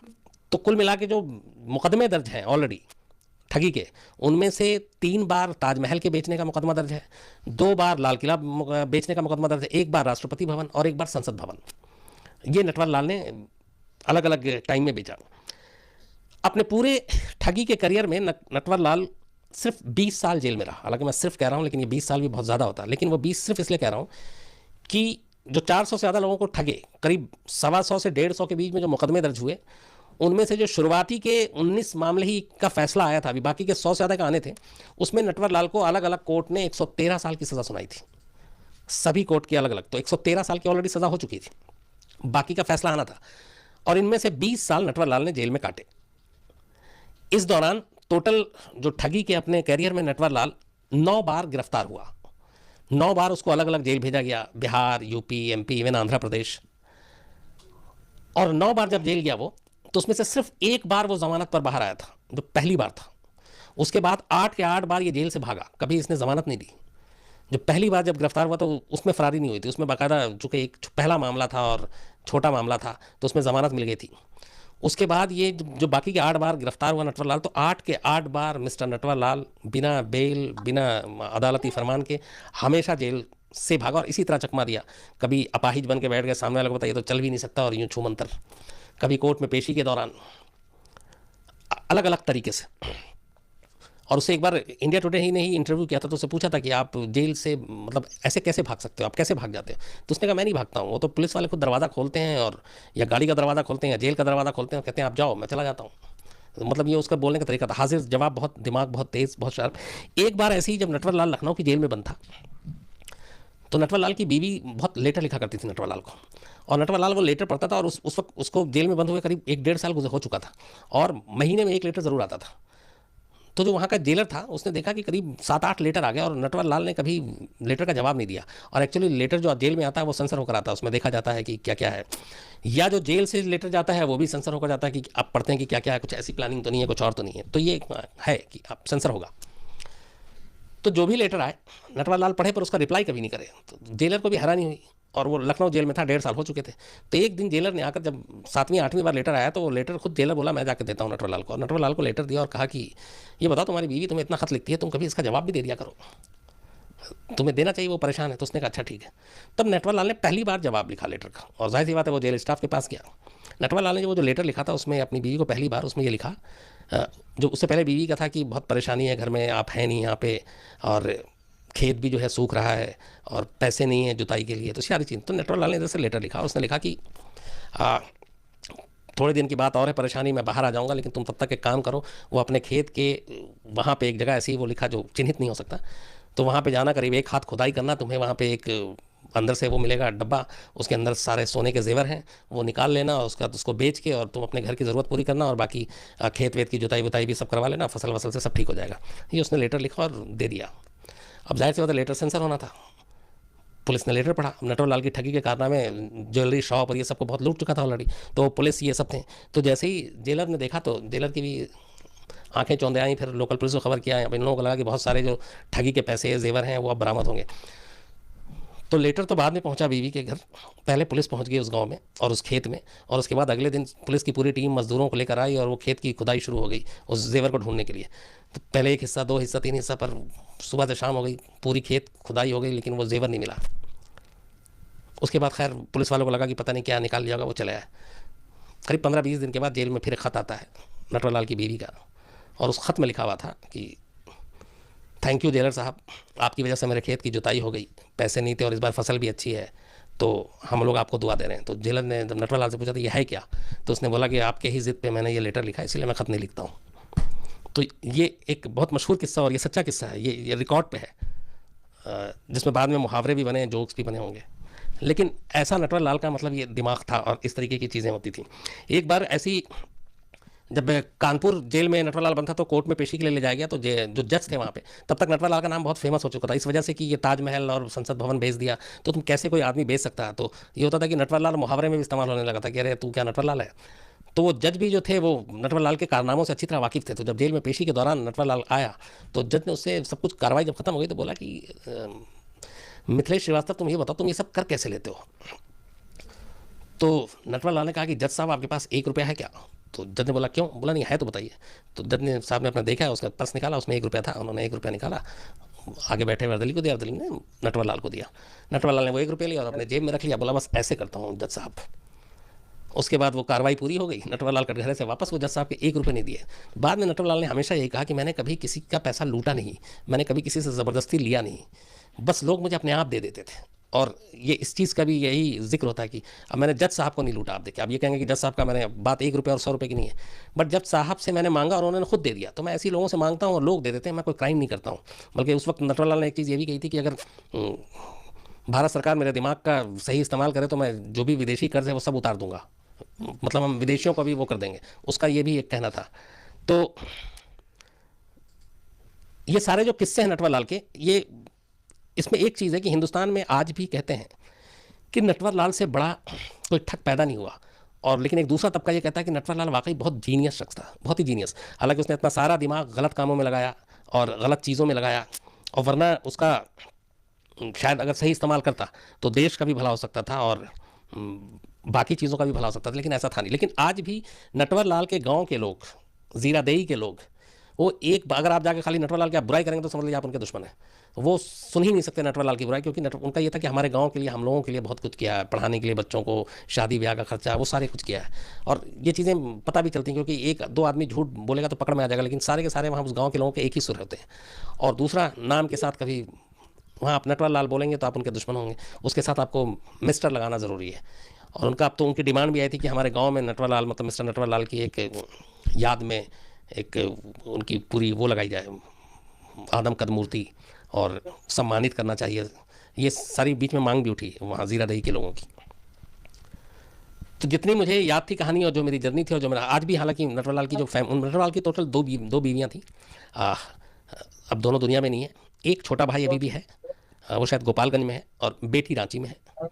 तो कुल मिला के जो मुकदमे दर्ज हैं ऑलरेडी ठगी के, उनमें से 3 बार ताजमहल के बेचने का मुकदमा दर्ज है, 2 बार लाल किला बेचने का मुकदमा दर्ज है, 1 बार राष्ट्रपति भवन और 1 बार संसद भवन। ये नटवर लाल ने अलग अलग टाइम में बेचा। अपने पूरे ठगी के करियर में नटवर लाल सिर्फ 20 साल जेल में रहा। हालांकि मैं सिर्फ कह रहा हूँ, लेकिन ये 20 साल भी बहुत ज़्यादा होता है, लेकिन वो 20 सिर्फ इसलिए कह रहा हूँ कि जो 400 से ज़्यादा लोगों को ठगे, करीब 125 से 150 के बीच में जो मुकदमे दर्ज हुए, उनमें से जो शुरुआती के 19 मामले ही का फैसला आया था, अभी बाकी के 100 से ज़्यादा का आने थे, उसमें नटवर लाल को अलग अलग कोर्ट ने 113 साल की सज़ा सुनाई थी। सभी कोर्ट की अलग अलग। तो 113 साल की ऑलरेडी सज़ा हो चुकी थी, बाकी का फैसला आना था, और इनमें से 20 साल नटवर लाल ने जेल में काटे। इस दौरान टोटल जो ठगी के अपने कैरियर में नटवर लाल 9 बार गिरफ्तार हुआ। 9 बार उसको अलग अलग जेल भेजा गया, Bihar, UP, MP, even Andhra Pradesh. और 9 बार जब जेल गया वो, तो उसमें से सिर्फ एक बार वो जमानत पर बाहर आया था, जो पहली बार था। उसके बाद 8 के 8 बार ये जेल से भागा, कभी इसने जमानत नहीं दी। जो पहली बार जब गिरफ्तार हुआ तो उसमें फरारी नहीं हुई थी, उसमें बाकायदा चूंकि एक पहला मामला था और छोटा मामला था तो उसमें ज़मानत मिल गई थी। उसके बाद ये जो बाकी के 8 बार गिरफ्तार हुआ नटवर लाल, तो 8 के 8 बार मिस्टर नटवर लाल बिना बेल, बिना अदालती फरमान के हमेशा जेल से भागा और इसी तरह चकमा दिया। कभी अपाहिज बन के बैठ गए, सामने वाले को बताइए तो चल भी नहीं सकता और यूँ छू मंतर। कभी कोर्ट में पेशी के दौरान अलग अलग तरीके से। और उससे एक बार इंडिया टुडे ही ने ही इंटरव्यू किया था, तो उससे पूछा था कि आप जेल से मतलब ऐसे कैसे भाग सकते हो, आप कैसे भाग जाते हो? तो उसने कहा मैं नहीं भागता हूँ, वो तो पुलिस वाले खुद दरवाज़ा खोलते हैं, और या गाड़ी का दरवाज़ा खोलते हैं या जेल का दरवाज़ा खोलते हैं और कहते हैं आप जाओ, मैं चला जाता हूँ। तो मतलब ये उसका बोलने का तरीका था, हाजिर जवाब, बहुत दिमाग बहुत तेज़, बहुत शार्प। एक बार ऐसे ही जब नटवर लाल लखनऊ की जेल में बंद था, तो नटवर लाल की बीवी बहुत लेटर लिखा करती थी नटवर लाल को, और नटवर लाल वो लेटर पढ़ता था, और उस वक्त उसको जेल में बंद हुए करीब 1-1.5 साल हो चुका था, और महीने में एक लेटर ज़रूर आता था। तो जो वहाँ का जेलर था उसने देखा कि करीब 7-8 लेटर आ गया, और नटवर लाल ने कभी लेटर का जवाब नहीं दिया। और एक्चुअली लेटर जो जेल में आता है वो सेंसर होकर आता है, उसमें देखा जाता है कि क्या क्या है, या जो जेल से लेटर जाता है वो भी सेंसर होकर जाता है कि आप पढ़ते हैं कि क्या क्या है, कुछ ऐसी प्लानिंग तो नहीं है, कुछ और तो नहीं है। तो ये है कि आप सेंसर होगा। तो जो भी लेटर आए नटवर लाल पढ़े, पर उसका रिप्लाई कभी नहीं करे। तो जेलर को भी हैरानी हुई, और वो लखनऊ जेल में था, 1.5 साल हो चुके थे। तो एक दिन जेलर ने आकर, जब 7वीं-8वीं बार लेटर आया, तो वो लेटर खुद जेलर बोला मैं जाकर देता हूँ नटवर लाल को, और नटवर लाल को लेटर दिया और कहा कि ये बताओ तुम्हारी बीवी तुम्हें इतना खत लिखती है, तुम कभी इसका जवाब भी दे दिया करो, तुम्हें देना चाहिए, वो परेशान है। तो उसने कहा अच्छा ठीक है। तब नटवर लाल ने पहली बार जवाब लिखा लेटर का, और जाहिर सी बात है वो जेल स्टाफ के पास गया। नटवर लाल ने वो जो लेटर लिखा था उसमें अपनी बीवी को पहली बार उसमें ये लिखा, जो उससे पहले बीवी का था कि बहुत परेशानी है घर में, आप हैं नहीं यहाँ पे, और खेत भी जो है सूख रहा है, और पैसे नहीं है जुताई के लिए, तो सारी चीज़। तो नटवर लाल ने इधर से लेटर लिखा, उसने लिखा कि थोड़े दिन की बात और है, परेशानी, मैं बाहर आ जाऊंगा, लेकिन तुम तब तक एक काम करो, वो अपने खेत के वहाँ पे एक जगह ऐसी वो लिखा जो चिन्हित नहीं हो सकता, तो वहाँ पे जाना, करीब 1 हाथ खुदाई करना, तुम्हें वहाँ पे एक अंदर से वो मिलेगा डब्बा, उसके अंदर सारे सोने के जेवर हैं, वो निकाल लेना, और उसका उसको बेच के और तुम अपने घर की ज़रूरत पूरी करना, और बाकी खेत वेत की जुताई वुताई भी सब करवा लेना, फसल वसल से सब ठीक हो जाएगा। ये उसने लेटर लिखा और दे दिया। अब जाहिर सी बात है लेटर सेंसर होना था। पुलिस ने लेटर पढ़ा, नटवर लाल की ठगी के कारनामे, ज्वेलरी शॉप और ये सबको बहुत लूट चुका था ऑलरेडी, तो पुलिस ये सब थे। तो जैसे ही जेलर ने देखा, तो जेलर की भी आंखें चौंधे आई, फिर लोकल पुलिस को खबर किया, इन लोगों को लगा कि बहुत सारे जो ठगी के पैसे जेवर हैं वो अब बरामद होंगे। तो लेटर तो बाद में पहुंचा बीवी के घर, पहले पुलिस पहुंच गई उस गांव में और उस खेत में, और उसके बाद अगले दिन पुलिस की पूरी टीम मजदूरों को लेकर आई, और वो खेत की खुदाई शुरू हो गई उस जेवर को ढूंढने के लिए। तो पहले 1 हिस्सा, 2 हिस्सा, 3 हिस्सा, पर सुबह से शाम हो गई, पूरी खेत खुदाई हो गई, लेकिन वो जेवर नहीं मिला। उसके बाद खैर पुलिस वालों को लगा कि पता नहीं क्या निकाल लिया होगा, वो चले आए। करीब 15-20 दिन के बाद जेल में फिर एक ख़त आता है नटवर लाल की बीवी का, और उस ख़त में लिखा हुआ था कि थैंक यू जेलर साहब, आपकी वजह से मेरे खेत की जुताई हो गई, पैसे नहीं थे और इस बार फसल भी अच्छी है, तो हम लोग आपको दुआ दे रहे हैं। तो जेलर ने जब नटवर लाल से पूछा था ये है क्या, तो उसने बोला कि आपके ही ज़िद पे मैंने ये लेटर लिखा है, इसलिए मैं ख़त नहीं लिखता हूँ। तो ये एक बहुत मशहूर किस्सा, और ये सच्चा किस्सा है, ये रिकॉर्ड पे है, जिसमें बाद में मुहावरे भी बने, जोक्स भी बने होंगे। लेकिन ऐसा नटवर लाल का मतलब ये दिमाग था, और इस तरीके की चीज़ें होती थी। एक बार ऐसी, जब कानपुर जेल में नटवर लाल बंद था, तो कोर्ट में पेशी के लिए ले जाया गया, तो जो जज थे वहाँ पे, तब तक नटवर लाल का नाम बहुत फेमस हो चुका था इस वजह से कि ये ताजमहल और संसद भवन भेज दिया, तो तुम कैसे कोई आदमी भेज सकता है। तो ये होता था कि नटवर लाल मुहावरे में भी इस्तेमाल होने लगा था कि अरे तू क्या नटवर लाल है। तो वो जज भी जो थे वो नटवर लाल के कारनामों से अच्छी तरह वाकिफ़ थे। तो जब जेल में पेशी के दौरान नटवर लाल आया, तो जज ने उससे सब कुछ कार्रवाई जब खत्म हो गई, तो बोला कि मिथिलेश श्रीवास्तव, तुम ये बताओ तुम ये सब कर कैसे लेते हो। तो नटवर लाल ने कहा कि जज साहब आपके पास 1 रुपया है क्या। तो जज ने बोला क्यों, बोला नहीं है तो बताइए। तो जज ने साहब ने अपना देखा है, उसका पर्स निकाला, उसमें 1 रुपया था, उन्होंने 1 रुपया निकाला, आगे बैठे वर्दली को दिया, वर्दली ने नटवर लाल को दिया। नटवर लाल ने वो 1 रुपया लिया और अपने जेब में रख लिया, बोला बस ऐसे करता हूँ जज साहब। उसके बाद वो कार्रवाई पूरी हो गई, नटवर लाल कटघरे से वापस, वो जज साहब के 1 रुपये नहीं दिए। बाद में नटवर लाल ने हमेशा यही कहा कि मैंने कभी किसी का पैसा लूटा नहीं, मैंने कभी किसी से ज़बरदस्ती लिया नहीं, बस लोग मुझे अपने आप दे देते थे। और ये इस चीज़ का भी यही जिक्र होता है कि अब मैंने जज साहब को नहीं लूटा। आप देखिए, आप ये कहेंगे कि जज साहब का मैंने बात 1 रुपये और 100 रुपये की नहीं है, बट जज साहब से मैंने मांगा और उन्होंने खुद दे दिया। तो मैं ऐसी लोगों से मांगता हूँ और लोग दे देते हैं, मैं कोई क्राइम नहीं करता हूँ। बल्कि उस वक्त नटवर लाल ने एक चीज़ ये भी कही थी कि अगर भारत सरकार मेरे दिमाग का सही इस्तेमाल करे तो मैं जो भी विदेशी कर्ज है वो सब उतार दूंगा, मतलब हम विदेशियों को भी वो कर देंगे, उसका ये भी एक कहना था। तो ये सारे जो किस्से हैं नटवर लाल के, ये इसमें एक चीज़ है कि हिंदुस्तान में आज भी कहते हैं कि नटवर लाल से बड़ा कोई ठग पैदा नहीं हुआ, और लेकिन एक दूसरा तबका ये कहता है कि नटवर लाल वाकई बहुत जीनियस शख्स था, बहुत ही जीनियस। हालांकि उसने अपना सारा दिमाग गलत कामों में लगाया और गलत चीज़ों में लगाया, और वरना उसका शायद अगर सही इस्तेमाल करता तो देश का भी भला हो सकता था और बाकी चीज़ों का भी भला हो सकता था, लेकिन ऐसा था नहीं। लेकिन आज भी नटवर लाल के गांव के लोग, जीरादेई के लोग, वो एक अगर आप जाके खाली नटवर लाल की आप बुराई करेंगे तो समझ लीजिए आप उनके दुश्मन हैं। वो सुन ही नहीं सकते नटवर लाल की बुराई, क्योंकि उनका ये था कि हमारे गांव के लिए, हम लोगों के लिए बहुत कुछ किया है, पढ़ाने के लिए बच्चों को, शादी ब्याह का खर्चा, वो सारे कुछ किया है। और ये चीज़ें पता भी चलती हैं, क्योंकि एक दो आदमी झूठ बोलेगा तो पकड़ में आ जाएगा, लेकिन सारे के सारे वहाँ उस गाँव के लोगों के एक ही सुर होते हैं। और दूसरा, नाम के साथ कभी वहाँ आप नटवर लाल बोलेंगे तो आप उनके दुश्मन होंगे, उसके साथ आपको मिस्टर लगाना ज़रूरी है। और उनका अब तो उनकी डिमांड भी आई थी कि हमारे गांव में नटवर लाल, मतलब मिस्टर नटवर लाल की एक याद में एक उनकी पूरी वो लगाई जाए, आदम कद मूर्ति, और सम्मानित करना चाहिए। ये सारी बीच में मांग भी उठी वहाँ जीरादेई के लोगों की। तो जितनी मुझे याद थी कहानी, और जो मेरी जर्नी थी, और जो मेरा आज भी, हालांकि नटवर लाल की जो नटवर लाल की टोटल दो बीवियाँ थी। अब दोनों दुनिया में नहीं है। एक छोटा भाई अभी भी है, वो शायद गोपालगंज में है, और बेटी रांची में है।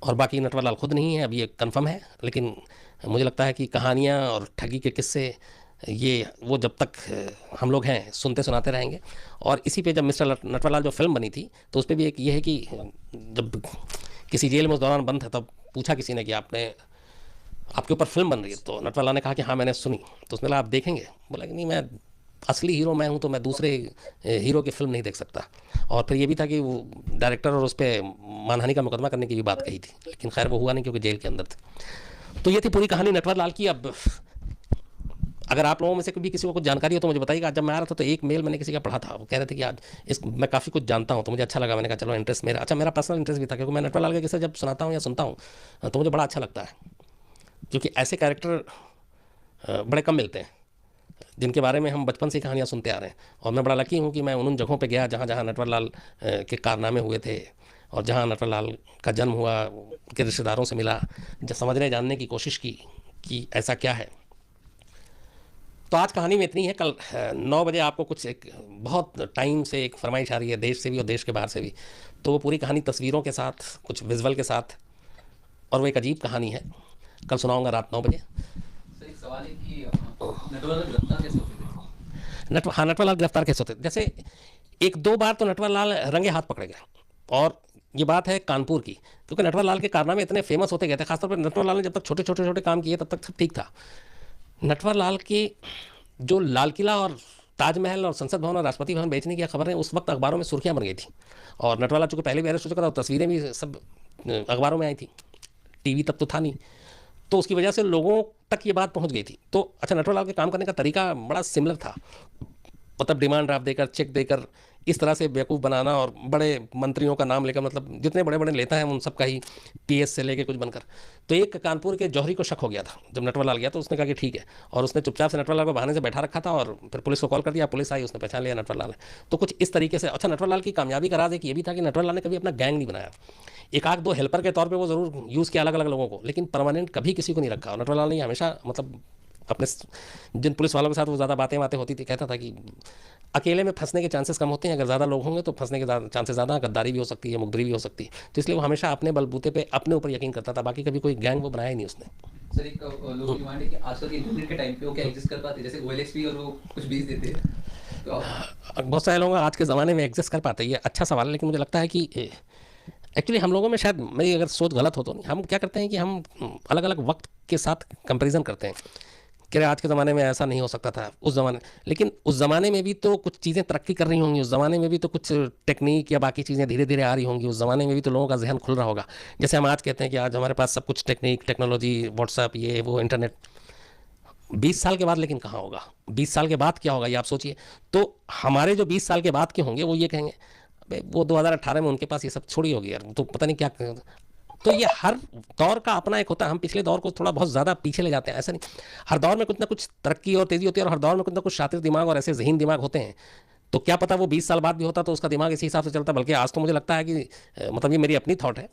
और बाकी नटवर लाल खुद नहीं है, अभी ये कंफर्म है। लेकिन मुझे लगता है कि कहानियाँ और ठगी के किस्से, ये वो जब तक हम लोग हैं सुनते सुनाते रहेंगे। और इसी पे जब मिस्टर नटवर लाल जो फिल्म बनी थी, तो उस पर भी एक ये है कि जब किसी जेल में उस दौरान बंद था, तब पूछा किसी ने कि आपके ऊपर फिल्म बन रही है, तो नटवर लाल ने कहा कि हाँ मैंने सुनी। तो उसने कहा आप देखेंगे? बोला कि नहीं, मैं असली हीरो मैं हूँ, तो मैं दूसरे हीरो की फिल्म नहीं देख सकता। और फिर ये भी था कि वो डायरेक्टर और उस पर मानहानि का मुकदमा करने की भी बात कही थी, लेकिन खैर वो हुआ नहीं, क्योंकि जेल के अंदर थे। तो ये थी पूरी कहानी नटवर लाल की। अब अगर आप लोगों में से कभी किसी को कुछ जानकारी हो तो मुझे बताइएगा। जब मैं आ रहा था तो एक मेल मैंने किसी का पढ़ा था, वो कह रहे थे कि आज मैं काफ़ी कुछ जानता हूँ, तो मुझे अच्छा लगा। मैंने कहा चलो, इंटरेस्ट मेरा, अच्छा मेरा पर्सनल इंटरेस्ट भी था, क्योंकि मैं नटवर लाल के किस्से जब सुनाता हूँ या सुनता हूँ तो मुझे बड़ा अच्छा लगता है, क्योंकि ऐसे कैरेक्टर बड़े कम मिलते हैं जिनके बारे में हम बचपन से कहानियाँ सुनते आ रहे हैं। और मैं बड़ा लकी हूँ कि मैं उन जगहों पे गया जहाँ जहाँ नटवर लाल के कारनामे हुए थे, और जहाँ नटवर लाल का जन्म हुआ, के रिश्तेदारों से मिला, जब समझने जानने की कोशिश की कि ऐसा क्या है। तो आज कहानी में इतनी है। कल 9 बजे आपको कुछ एक बहुत टाइम से एक फरमाइश आ रही है, देश से भी और देश के बाहर से भी। तो वो पूरी कहानी तस्वीरों के साथ, कुछ विजुअल के साथ, और वो एक अजीब कहानी है, कल सुनाऊँगा रात 9 बजे। एक सवाल है कि नटवर लाल गिरफ्तार कैसे होते थे? हाँ, नटवर लाल गिरफ्तार कैसे होते? जैसे एक दो बार तो नटवर लाल रंगे हाथ पकड़े गए, और ये बात है कानपुर की, क्योंकि नटवर लाल के कारनामे इतने फेमस होते गए थे। खासतौर पर नटवर लाल ने जब तक छोटे छोटे छोटे काम किए तब तक सब ठीक था। नटवर लाल के जो लाल किला और ताजमहल और संसद भवन और राष्ट्रपति भवन बेचने की खबरें उस वक्त अखबारों में सुर्खियां बन गई थी। और नटवर लाल चूँकि पहले भी अरेस्ट हो चुका था, तस्वीरें भी सब अखबारों में आई थी, टीवी तब तो था नहीं, तो उसकी वजह से लोगों तक ये बात पहुंच गई थी। तो अच्छा, नटवर लाल के काम करने का तरीका बड़ा सिमिलर था, मतलब डिमांड ड्राफ्ट देकर, चेक देकर, इस तरह से बेवकूफ़ बनाना, और बड़े मंत्रियों का नाम लेकर, मतलब जितने बड़े बड़े नेता हैं उन सब का ही पीएस से लेके कुछ बनकर। तो एक कानपुर के जौहरी को शक हो गया था जब नटवर लाल गया, तो उसने कहा कि ठीक है, और उसने चुपचाप से नटवर लाल को बहाने से बैठा रखा था, और फिर पुलिस को कॉल कर दिया, पुलिस आई, उसने पहचान लिया नटवर लाल है। तो कुछ इस तरीके से। अच्छा, नटवर लाल की कामयाबी का राज एक ये भी था कि नटवर लाल ने कभी अपना गैंग नहीं बनाया। एक आध दो हेल्पर के तौर पे वो ज़रूर यूज़ किया अलग अलग लोगों को, लेकिन परमानेंट कभी किसी को नहीं रखा। और नटवर लाल ने हमेशा, मतलब अपने जिन पुलिस वालों के साथ वो ज़्यादा बातें होती थी, कहता था कि अकेले में फंसने के चांसेस कम होते हैं, अगर ज़्यादा लोग होंगे तो फंसने के चांसेस ज़्यादा, गद्दारी भी हो सकती है, मुखबिरी भी हो सकती है। तो इसलिए वो हमेशा अपने बलबूते पे अपने ऊपर यकीन करता था, बाकी कभी कोई गैंग वो बनाया ही नहीं उसने। सर, एक लोग डिमांड है कि आजकल के इंटरनेट के टाइम पे वो क्या एग्जिस्ट कर पाते, जैसे OLX और वो कुछ बेच देते हैं, तो बहुत सारे लोग आज के ज़माने में एग्जिस्ट कर पाते हैं। ये अच्छा सवाल है, लेकिन मुझे लगता है कि एक्चुअली हम लोगों में, शायद मेरी अगर सोच गलत हो तो नहीं, हम क्या करते हैं कि हम अलग अलग वक्त के साथ कंपेरिजन करते हैं कि आज के ज़माने में ऐसा नहीं हो सकता था उस ज़माने, लेकिन उस ज़माने में भी तो कुछ चीज़ें तरक्की कर रही होंगी, उस ज़माने में भी तो कुछ टेक्निक या बाकी चीज़ें धीरे धीरे आ रही होंगी, उस ज़माने में भी तो लोगों का जहन खुल रहा होगा। जैसे हम आज कहते हैं कि आज हमारे पास सब कुछ टेक्निक, टेक्नोलॉजी, व्हाट्सएप, ये वो, इंटरनेट। 20 साल के बाद लेकिन कहाँ होगा? 20 साल के बाद क्या होगा ये आप सोचिए। तो हमारे जो 20 साल के बाद के होंगे वो ये कहेंगे, अबे वो 2018 में उनके पास ये सब छोड़ी होगी यार, तो पता नहीं क्या। तो ये हर दौर का अपना एक होता है। हम पिछले दौर को थोड़ा बहुत ज़्यादा पीछे ले जाते हैं, ऐसा नहीं। हर दौर में कुछ ना कुछ तरक्की और तेज़ी होती है, और हर दौर में कुछ ना कुछ शातिर दिमाग और ऐसे ज़हीन दिमाग होते हैं तो क्या पता वो 20 साल बाद भी होता तो उसका दिमाग इसी हिसाब से चलता। बल्कि आज तो मुझे लगता है कि मतलब ये मेरी अपनी थॉट है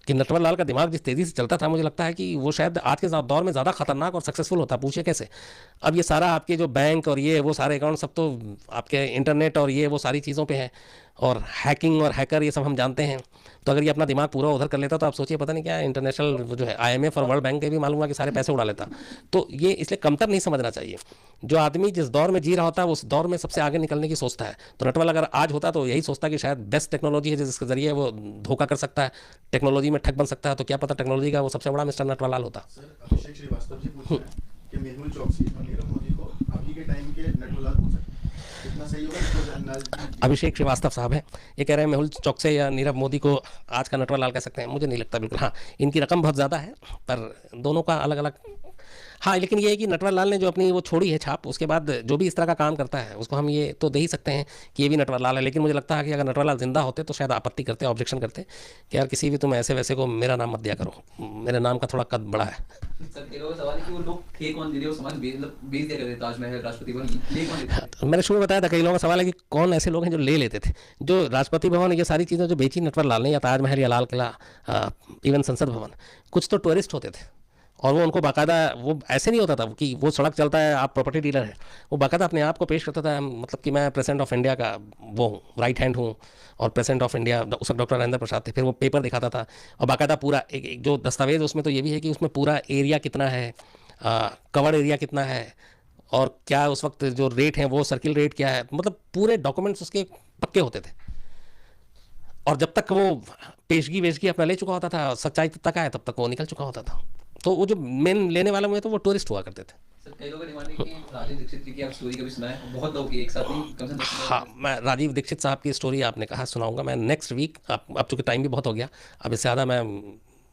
कि नटवर लाल का दिमाग जिस तेज़ी से चलता था, मुझे लगता है कि वो शायद आज के दौर में ज़्यादा खतरनाक और सक्सेसफुल होता। पूछिए कैसे। अब ये सारा आपके जो बैंक और ये वो सारे अकाउंट सब तो आपके इंटरनेट और ये वो सारी चीज़ों पे है, और हैकिंग और हैकर ये सब हम जानते हैं। तो अगर ये अपना दिमाग पूरा उधर कर लेता तो आप सोचिए पता नहीं क्या इंटरनेशनल जो है IMF और वर्ल्ड बैंक के भी मालूम हुआ कि सारे पैसे उड़ा लेता। तो ये इसलिए कमतर नहीं समझना चाहिए। जो आदमी जिस दौर में जी रहा होता है उस दौर में सबसे आगे निकलने की सोचता है। तो नटवर अगर आज होता तो यही सोचता कि शायद बेस्ट टेक्नोलॉजी है जिसके जरिए वो धोखा कर सकता है, टेक्नोलॉजी में ठग बन सकता है। तो क्या पता टेक्नोलॉजी का वो सबसे बड़ा मिस्टर नटवर लाल होता। सर अभिषेक श्रीवास्तव जी पूछ रहे हैं कि मेहुल चौकसी और नीरव मोदी को अभी के टाइम के नटवर लाल पूछ सकते हैं, कितना सही होगा इसको जानना। अभिषेक श्रीवास्तव साहब हैं, ये कह रहे हैं मेहुल चौकसे या नीरव मोदी को आज का नटवर लाल कह सकते हैं। मुझे नहीं लगता बिल्कुल। हाँ, इनकी रकम बहुत ज़्यादा है पर दोनों का अलग अलग। हाँ, लेकिन ये है कि नटवर लाल ने जो अपनी वो छोड़ी है छाप, उसके बाद जो भी इस तरह का काम करता है उसको हम ये तो दे ही सकते हैं कि ये भी नटवर लाल है। लेकिन मुझे लगता है कि अगर नटवर लाल जिंदा होते तो शायद आपत्ति करते, ऑब्जेक्शन करते कि यार किसी भी तुम ऐसे वैसे को मेरा नाम मत दिया करो, मेरे नाम का थोड़ा कद बड़ा है। सर कई लोगों का सवाल है कि वो लोग थे कौन जिन्हें वो समाज बेच दिया करते थे, ताजमहल, राष्ट्रपति भवन ले कौन लेते थे? तो मैंने शुरू में बताया था कई लोगों का सवाल है कि कौन ऐसे लोग हैं जो ले लेते थे। जो राष्ट्रपति भवन ये सारी चीज़ें जो बेची नटवर लाल ने, या ताजमहल या लाल किला, इवन संसद भवन, कुछ तो टूरिस्ट होते थे और वो उनको बाकायदा, वो ऐसे नहीं होता था कि वो सड़क चलता है आप प्रॉपर्टी डीलर है, वो बाकायदा अपने आप को पेश करता था, मतलब कि मैं प्रेसिडेंट ऑफ इंडिया का वो हूँ, राइट हैंड हूँ, और प्रेसिडेंट ऑफ इंडिया उस वक्त डॉक्टर राजेंद्र प्रसाद थे। फिर वो पेपर दिखाता था और बाकायदा पूरा एक जो दस्तावेज उसमें तो ये भी है कि उसमें पूरा एरिया कितना है, कवर्ड एरिया कितना है, और क्या उस वक्त जो रेट हैं वो सर्किल रेट क्या है, मतलब पूरे डॉक्यूमेंट्स उसके पक्के होते थे। और जब तक वो पेशगी वेशगी अपना ले चुका होता था, सच्चाई तब तक आए तब तक वो निकल चुका होता था। तो वो जो मेन लेने वाले में तो वो टूरिस्ट हुआ करते थे। सर कई लोगों का डिमांड है कि राजीव दीक्षित जी की आप स्टोरी कभी सुनाएं, बहुत लोग की एक साथ नहीं, कम से कम 10 हाँ, मैं राजीव दीक्षित साहब की स्टोरी आपने कहा सुनाऊंगा मैं नेक्स्ट वीक। अब चूँकि टाइम भी बहुत हो गया, अब इससे ज़्यादा मैं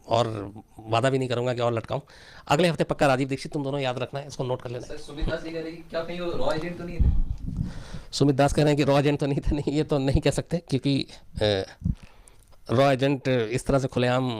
और वादा भी नहीं करूंगा कि और लटकाऊं। अगले हफ्ते पक्का राजीव दीक्षित, तुम दोनों याद रखना है, इसको नोट कर लेना है। सर सुमित दास जी कह रहे हैं कि क्या कहीं वो रॉ एजेंट तो नहीं थे? सुमित दास कह रहे हैं कि रॉ एजेंट तो नहीं थे। नहीं, ये तो नहीं कह सकते, क्योंकि रॉ एजेंट इस तरह से खुलेआम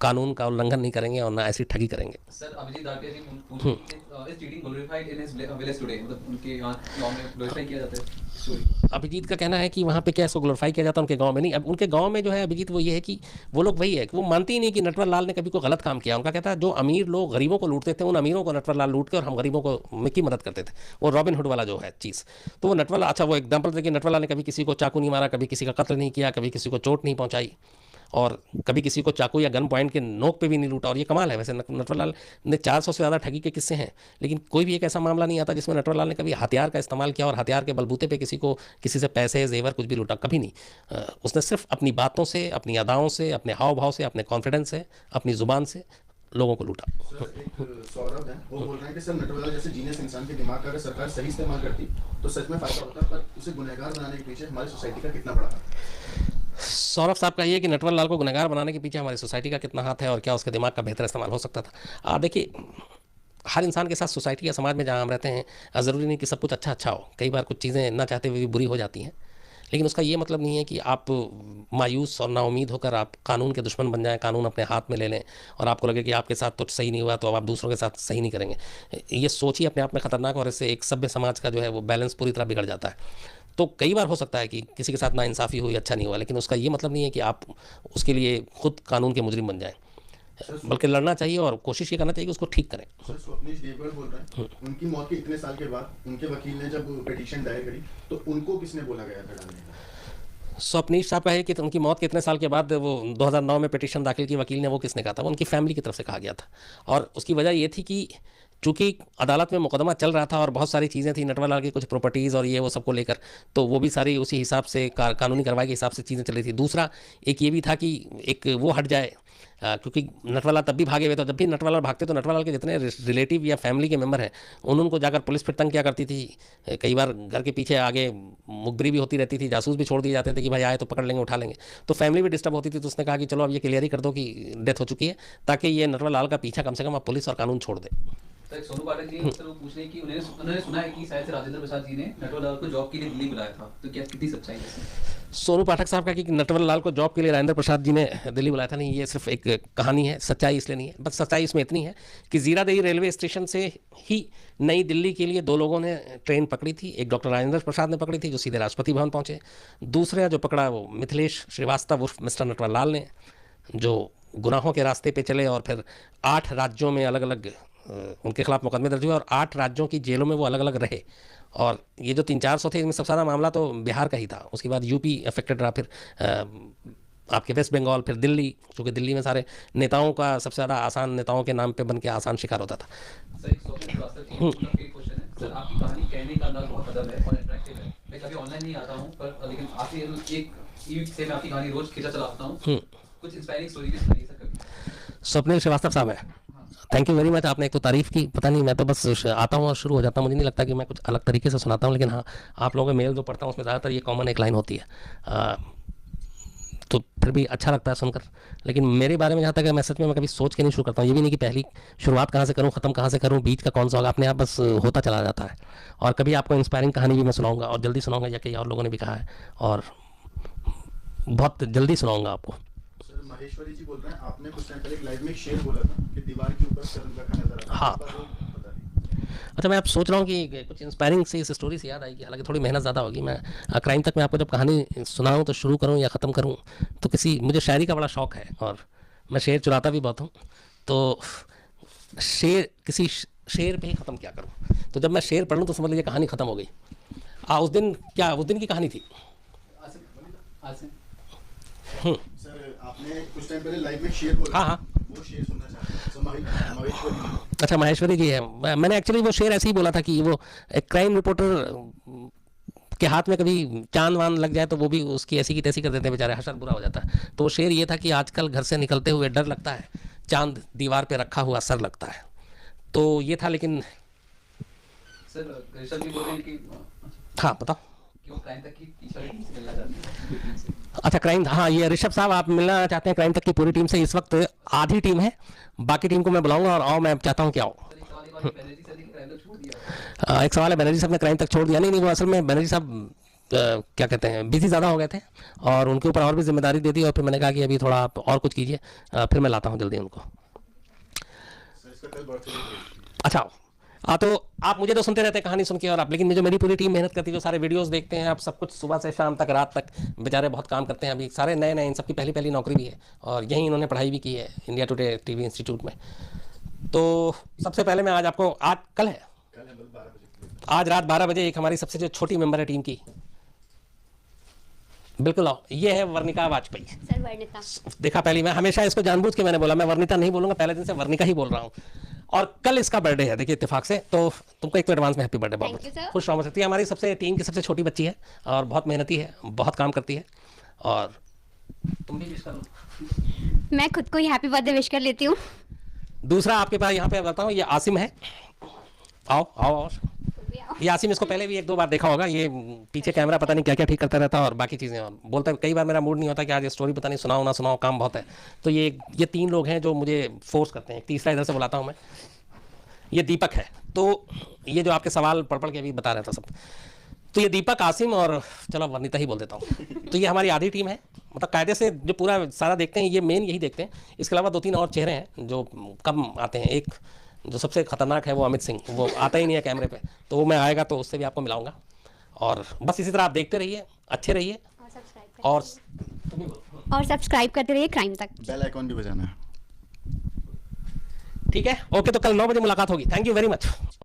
कानून का उल्लंघन नहीं करेंगे और ना ऐसी ठगी करेंगे। सर अभिजीत दाटिया जी पूछ रहे हैं कि is cheating glorified in his village today, मतलब उनके यहाँ गांव में ग्लोरीफाई किया जाता है स्टोरी। अभिजीत का कहना है कि वहाँ पे क्या इसको ग्लोरीफाई किया जाता है, उनके गांव में नहीं। अब उनके गांव में जो है अभिजीत, वो ये है कि वो लोग वही है कि वो मानते ही नहीं कि नटवर लाल ने कभी कोई गलत काम किया। उनका कहता है जो अमीर लोग गरीबों को लूटते थे, उन अमीरों को नटवर लाल लूट के और हम गरीबों को की मदद करते थे। वो रॉबिन हुड वाला जो है चीज़, तो वो नटवर लाल, अच्छा वो एग्जाम्पल थे कि नटवर लाल ने कभी किसी को चाकू नहीं मारा, कभी किसी का कत्ल नहीं किया, कभी किसी को चोट नहीं पहुँचाई, और कभी किसी को चाकू या गन पॉइंट के नोक पे भी नहीं लूटा। और ये कमाल है, वैसे नटवर लाल ने 400 से ज़्यादा ठगी के किस्से हैं, लेकिन कोई भी एक ऐसा मामला नहीं आता जिसमें नटवर लाल ने कभी हथियार का इस्तेमाल किया और हथियार के बलबूते पे किसी से पैसे जेवर कुछ भी लूटा, कभी नहीं। उसने सिर्फ अपनी बातों से, अपनी अदाओं से, अपने हाव भाव से, अपने कॉन्फिडेंस से, अपनी ज़ुबान से लोगों को लूटा। सर एक सौरभ है, वो बोल रहे हैं कि सर नटवर लाल जैसे जीनियस इंसान के दिमाग का अगर सरकार सही इस्तेमाल करती तो सच में फायदा होता, पर उसे गुनहगार बनाने के पीछे हमारी सोसाइटी का कितना बड़ा हाथ है? सौरभ साहब का ये कि नटवर लाल को गुनहगार बनाने के पीछे हमारी सोसाइटी का कितना हाथ है और क्या उसके दिमाग का बेहतर इस्तेमाल हो सकता था। देखिए, हर इंसान के साथ सोसाइटी या समाज में जहाँ हम रहते हैं, ज़रूरी नहीं कि सब कुछ अच्छा हो। कई बार कुछ चीज़ें ना चाहते हुए भी बुरी हो जाती हैं, लेकिन उसका ये मतलब नहीं है कि आप मायूस और नाउमीद होकर आप कानून के दुश्मन बन जाएं, कानून अपने हाथ में ले लें और आपको लगे कि आपके साथ तो सही नहीं हुआ तो अब आप दूसरों के साथ सही नहीं करेंगे। ये सोच ही अपने आप में ख़तरनाक, और इससे एक सभ्य समाज का जो है वो बैलेंस पूरी तरह बिगड़ जाता है। तो कई बार हो सकता है कि किसी के साथ नाइंसाफ़ी हुई, अच्छा नहीं हुआ, लेकिन उसका ये मतलब नहीं है कि आप उसके लिए खुद कानून के मुजरिम बन जाएं, बल्कि लड़ना चाहिए और कोशिश ये करना चाहिए कि उसको ठीक करें। सर स्वप्निश देवगढ़ बोल रहे हैं, उनकी मौत के इतने साल के बाद उनके वकील ने जब पिटीशन दायर करी तो उनको किसने बोला गया था डालने का? स्वप्नीश साहब का है कि उनकी मौत के इतने साल के बाद वो 2009 में पिटीशन दाखिल की, वकील ने वो किसने कहा था, वो उनकी फैमिली की तरफ से कहा गया था। और उसकी वजह ये थी कि चूँकि अदालत में मुकदमा चल रहा था और बहुत सारी चीज़ें थी नटवर लाल की, कुछ प्रॉपर्टीज़ और ये वो सबको लेकर, तो वो भी सारी उसी हिसाब से कानूनी कार्रवाई के हिसाब से चीज़ें चल रही थी। दूसरा एक ये भी था कि एक वो हट जाए, क्योंकि नटवर लाल तब भी भागे हुए थे। जब भी नटवर लाल भागते तो नटवर लाल के जितने रिलेटिव या फैमिली के मेंबर हैं उनको जाकर पुलिस फिर तंग किया करती थी। कई बार घर के पीछे आगे मुखबिरी भी होती रहती थी, जासूस भी छोड़ दिए जाते थे कि भाई आए तो पकड़ लेंगे, उठा लेंगे। तो फैमिली भी डिस्टर्ब होती थी। तो उसने कहा कि चलो अब ये क्लियर ही कर दो कि डेथ हो चुकी है, ताकि ये नटवर लाल का पीछा कम से कम अब पुलिस और कानून छोड़ दे। सर सोनू पाठक जी सर वो पूछ रहे हैं कि उन्होंने सुना है कि शायद से राजेंद्र प्रसाद जी ने नटवर लाल को जॉब के लिए दिल्ली बुलाया था, तो क्या कितनी सच्चाई है इसमें? सोनू पाठक साहब का कि नटवर लाल को जॉब के लिए राजेंद्र प्रसाद जी ने दिल्ली बुलाया था, नहीं ये सिर्फ एक कहानी है, सच्चाई इसलिए नहीं है। बस सच्चाई इसमें इतनी है कि जीरादेई रेलवे स्टेशन से ही नई दिल्ली के लिए दो लोगों ने ट्रेन पकड़ी थी। एक डॉक्टर राजेंद्र प्रसाद ने पकड़ी थी जो सीधे राष्ट्रपति भवन पहुंचे, दूसरा जो पकड़ा वो मिथिलेश श्रीवास्तव उर्फ मिस्टर नटवर लाल ने, जो गुनाहों के रास्ते पे चले और फिर 8 राज्यों में अलग अलग उनके खिलाफ मुकदमे दर्ज हुए और 8 राज्यों की जेलों में वो अलग अलग रहे। और ये जो 300-400 थे, इनमें सबसे ज़्यादा मामला तो बिहार का ही था, उसके बाद यूपी अफेक्टेड रहा, फिर आपके वेस्ट बंगाल, फिर दिल्ली, क्योंकि दिल्ली में सारे नेताओं का सबसे ज़्यादा आसान, नेताओं के नाम पे बन के आसान शिकार होता था। सर एक स्वप्निल श्रीवास्तव की मतलब एक क्वेश्चन है सर, आपकी कहानी कहने का अंदाज बहुत अदब है और अट्रैक्टिव है। मैं कभी ऑनलाइन नहीं आता हूँ पर लेकिन आपकी एक ई से मैं आपकी कहानी रोज खींचा चलाता हूँ, कुछ इंस्पायरिंग स्टोरी भी सुनाइए सर कभी। स्वप्निल श्रीवास्तव साहब है, थैंक यू वेरी मच। आपने एक तो तारीफ़ की, पता नहीं मैं तो बस आता हूँ और शुरू हो जाता हूँ, मुझे नहीं लगता कि मैं कुछ अलग तरीके से सुनाता हूँ, लेकिन हाँ आप लोगों के मेल जो पढ़ता हूँ उसमें ज़्यादातर ये कॉमन एक लाइन होती है, तो फिर भी अच्छा लगता है सुनकर। लेकिन मेरे बारे में जहाँ तक है, मैं सच में मैं कभी सोच के नहीं शुरू करता हूँ, ये भी नहीं कि पहली शुरुआत कहाँ से करूँ, ख़त्म कहाँ से करूँ, बीच का कौन सा होगा, अपने आप बस होता चला जाता है। और कभी आपको इंस्पायरिंग कहानी भी मैं सुनाऊँगा और जल्दी सुनाऊँगा, या कई और लोगों ने भी कहा है और बहुत जल्दी सुनाऊँगा आपको। महेश्वरी जी बोल रहे हैं, आपने कुछ टाइम पहले एक लाइव में एक शेर बोला था कि दीवार के ऊपर सर रखा नजर आता है। हाँ। पता नहीं। अच्छा, मैं अब सोच रहा हूँ कि कुछ इंस्पायरिंग से इस स्टोरी से याद आएगी, हालांकि थोड़ी मेहनत ज़्यादा होगी। मैं क्राइम तक मैं आपको जब कहानी सुनाऊँ तो शुरू करूँ या ख़त्म करूँ, तो किसी, मुझे शायरी का बड़ा शौक़ है और मैं शेर चुराता भी बहुत हूँ, तो किसी शेर पे ही ख़त्म क्या करूँ। तो जब मैं शेर पढ़ूँ तो समझ लीजिए कहानी ख़त्म हो गई। उस दिन की कहानी थी। सर आपने कुछ टाइम पहले लाइव में शेर बोला। हाँ, वो शेर सुनना चाहते हैं। सो महेश्वरी। अच्छा, महेश्वरी जी है। मैंने एक्चुअली वो शेर ऐसे ही बोला था कि वो एक क्राइम रिपोर्टर के हाथ में कभी चांद वांद लग जाए तो वो भी उसकी ऐसी की तैसी कर देते हैं बेचारे, हशर बुरा हो जाता है। तो वो शेर ये था कि आजकल घर से निकलते हुए डर लगता है, चांद दीवार पे रखा हुआ सर लगता है। तो ये था। लेकिन सर ऋषभ जी बोल रहे हैं कि हाँ बताओ। कि वो क्राइम तक की टीचर टीम से मिलना चाहते हैं। अच्छा, क्राइम, हाँ ये ऋषभ साहब आप मिलना चाहते हैं क्राइम तक की पूरी टीम से। इस वक्त आधी टीम है, बाकी टीम को मैं बुलाऊंगा और आओ, मैं चाहता हूँ कि आओ। सर एक सवाल बनर्जी सर ने क्राइम तक छोड़ दिया। एक सवाल है, बनर्जी साहब ने क्राइम तक छोड़ दिया? नहीं, वो असल में बनर्जी साहब क्या कहते हैं, बिजी ज़्यादा हो गए थे और उनके ऊपर और भी जिम्मेदारी दे दी और फिर मैंने कहा कि अभी थोड़ा आप और कुछ कीजिए, फिर मैं लाता हूँ जल्दी उनको। अच्छा, तो आप मुझे तो सुनते रहते हैं कहानी सुन के, और आप, लेकिन जो मेरी पूरी टीम मेहनत करती है, जो सारे वीडियोस देखते हैं, आप सब कुछ सुबह से शाम तक, रात तक, बेचारे बहुत काम करते हैं। अभी सारे नए नए, इन सबकी पहली नौकरी भी है और यहीं इन्होंने पढ़ाई भी की है, इंडिया टुडे टीवी इंस्टीट्यूट में। तो सबसे पहले मैं आज आपको, कल है आज रात 12 बजे एक हमारी सबसे जो छोटी मेंबर है टीम की, बिल्कुल आओ, ये है वर्णिका वाजपेयी। सर वर्णिता। देखा, पहली, मैं हमेशा इसको जानबूझ के मैंने बोला, मैं वर्णिता नहीं बोलूंगा, पहले दिन से वर्णिका ही बोल रहा हूँ। और कल इसका बर्थडे है, देखिए इत्तेफाक से, तो तुमको एक तो एडवांस में हैप्पी बर्थडे। Thank you, बहुत sir. खुश रहो। सकती है, हमारी सबसे टीम की सबसे छोटी बच्ची है और बहुत मेहनती है, बहुत काम करती है। और तुम भी विश कर लो। मैं खुद को ही हैप्पी बर्थडे विश कर लेती हूँ। दूसरा आपके पास यहाँ पे बताऊँ, ये आसिम है। आओ आओ आओ। ये आसिम, इसको पहले भी 1-2 बार देखा होगा, ये पीछे कैमरा पता नहीं क्या क्या ठीक करता रहता है और बाकी चीज़ें, और बोलता है कई बार मेरा मूड नहीं होता कि आज ये स्टोरी पता नहीं सुनाओ ना सुनाओ, काम बहुत है। तो ये 3 लोग हैं जो मुझे फोर्स करते हैं। तीसरा इधर से बुलाता हूँ मैं, ये दीपक है। तो ये जो आपके सवाल पढ़ के अभी बता रहा था सब, तो ये दीपक, आसिम और चलो वर्णिता ही बोल देता हूँ। तो ये हमारी आधी टीम है, मतलब कायदे से जो पूरा सारा देखते हैं, ये मेन यही देखते हैं। इसके अलावा 2-3 और चेहरे हैं जो कम आते हैं। एक जो सबसे खतरनाक है वो अमित सिंह, वो आता ही नहीं है कैमरे पे, तो वो मैं आएगा तो उससे भी आपको मिलाऊंगा। और बस इसी तरह आप देखते रहिए, अच्छे रहिए और सब्सक्राइब करते रहिए क्राइम तक। बेल आइकॉन भी बजाना है। ठीक है, ओके। तो कल 9 बजे मुलाकात होगी। Thank you very much.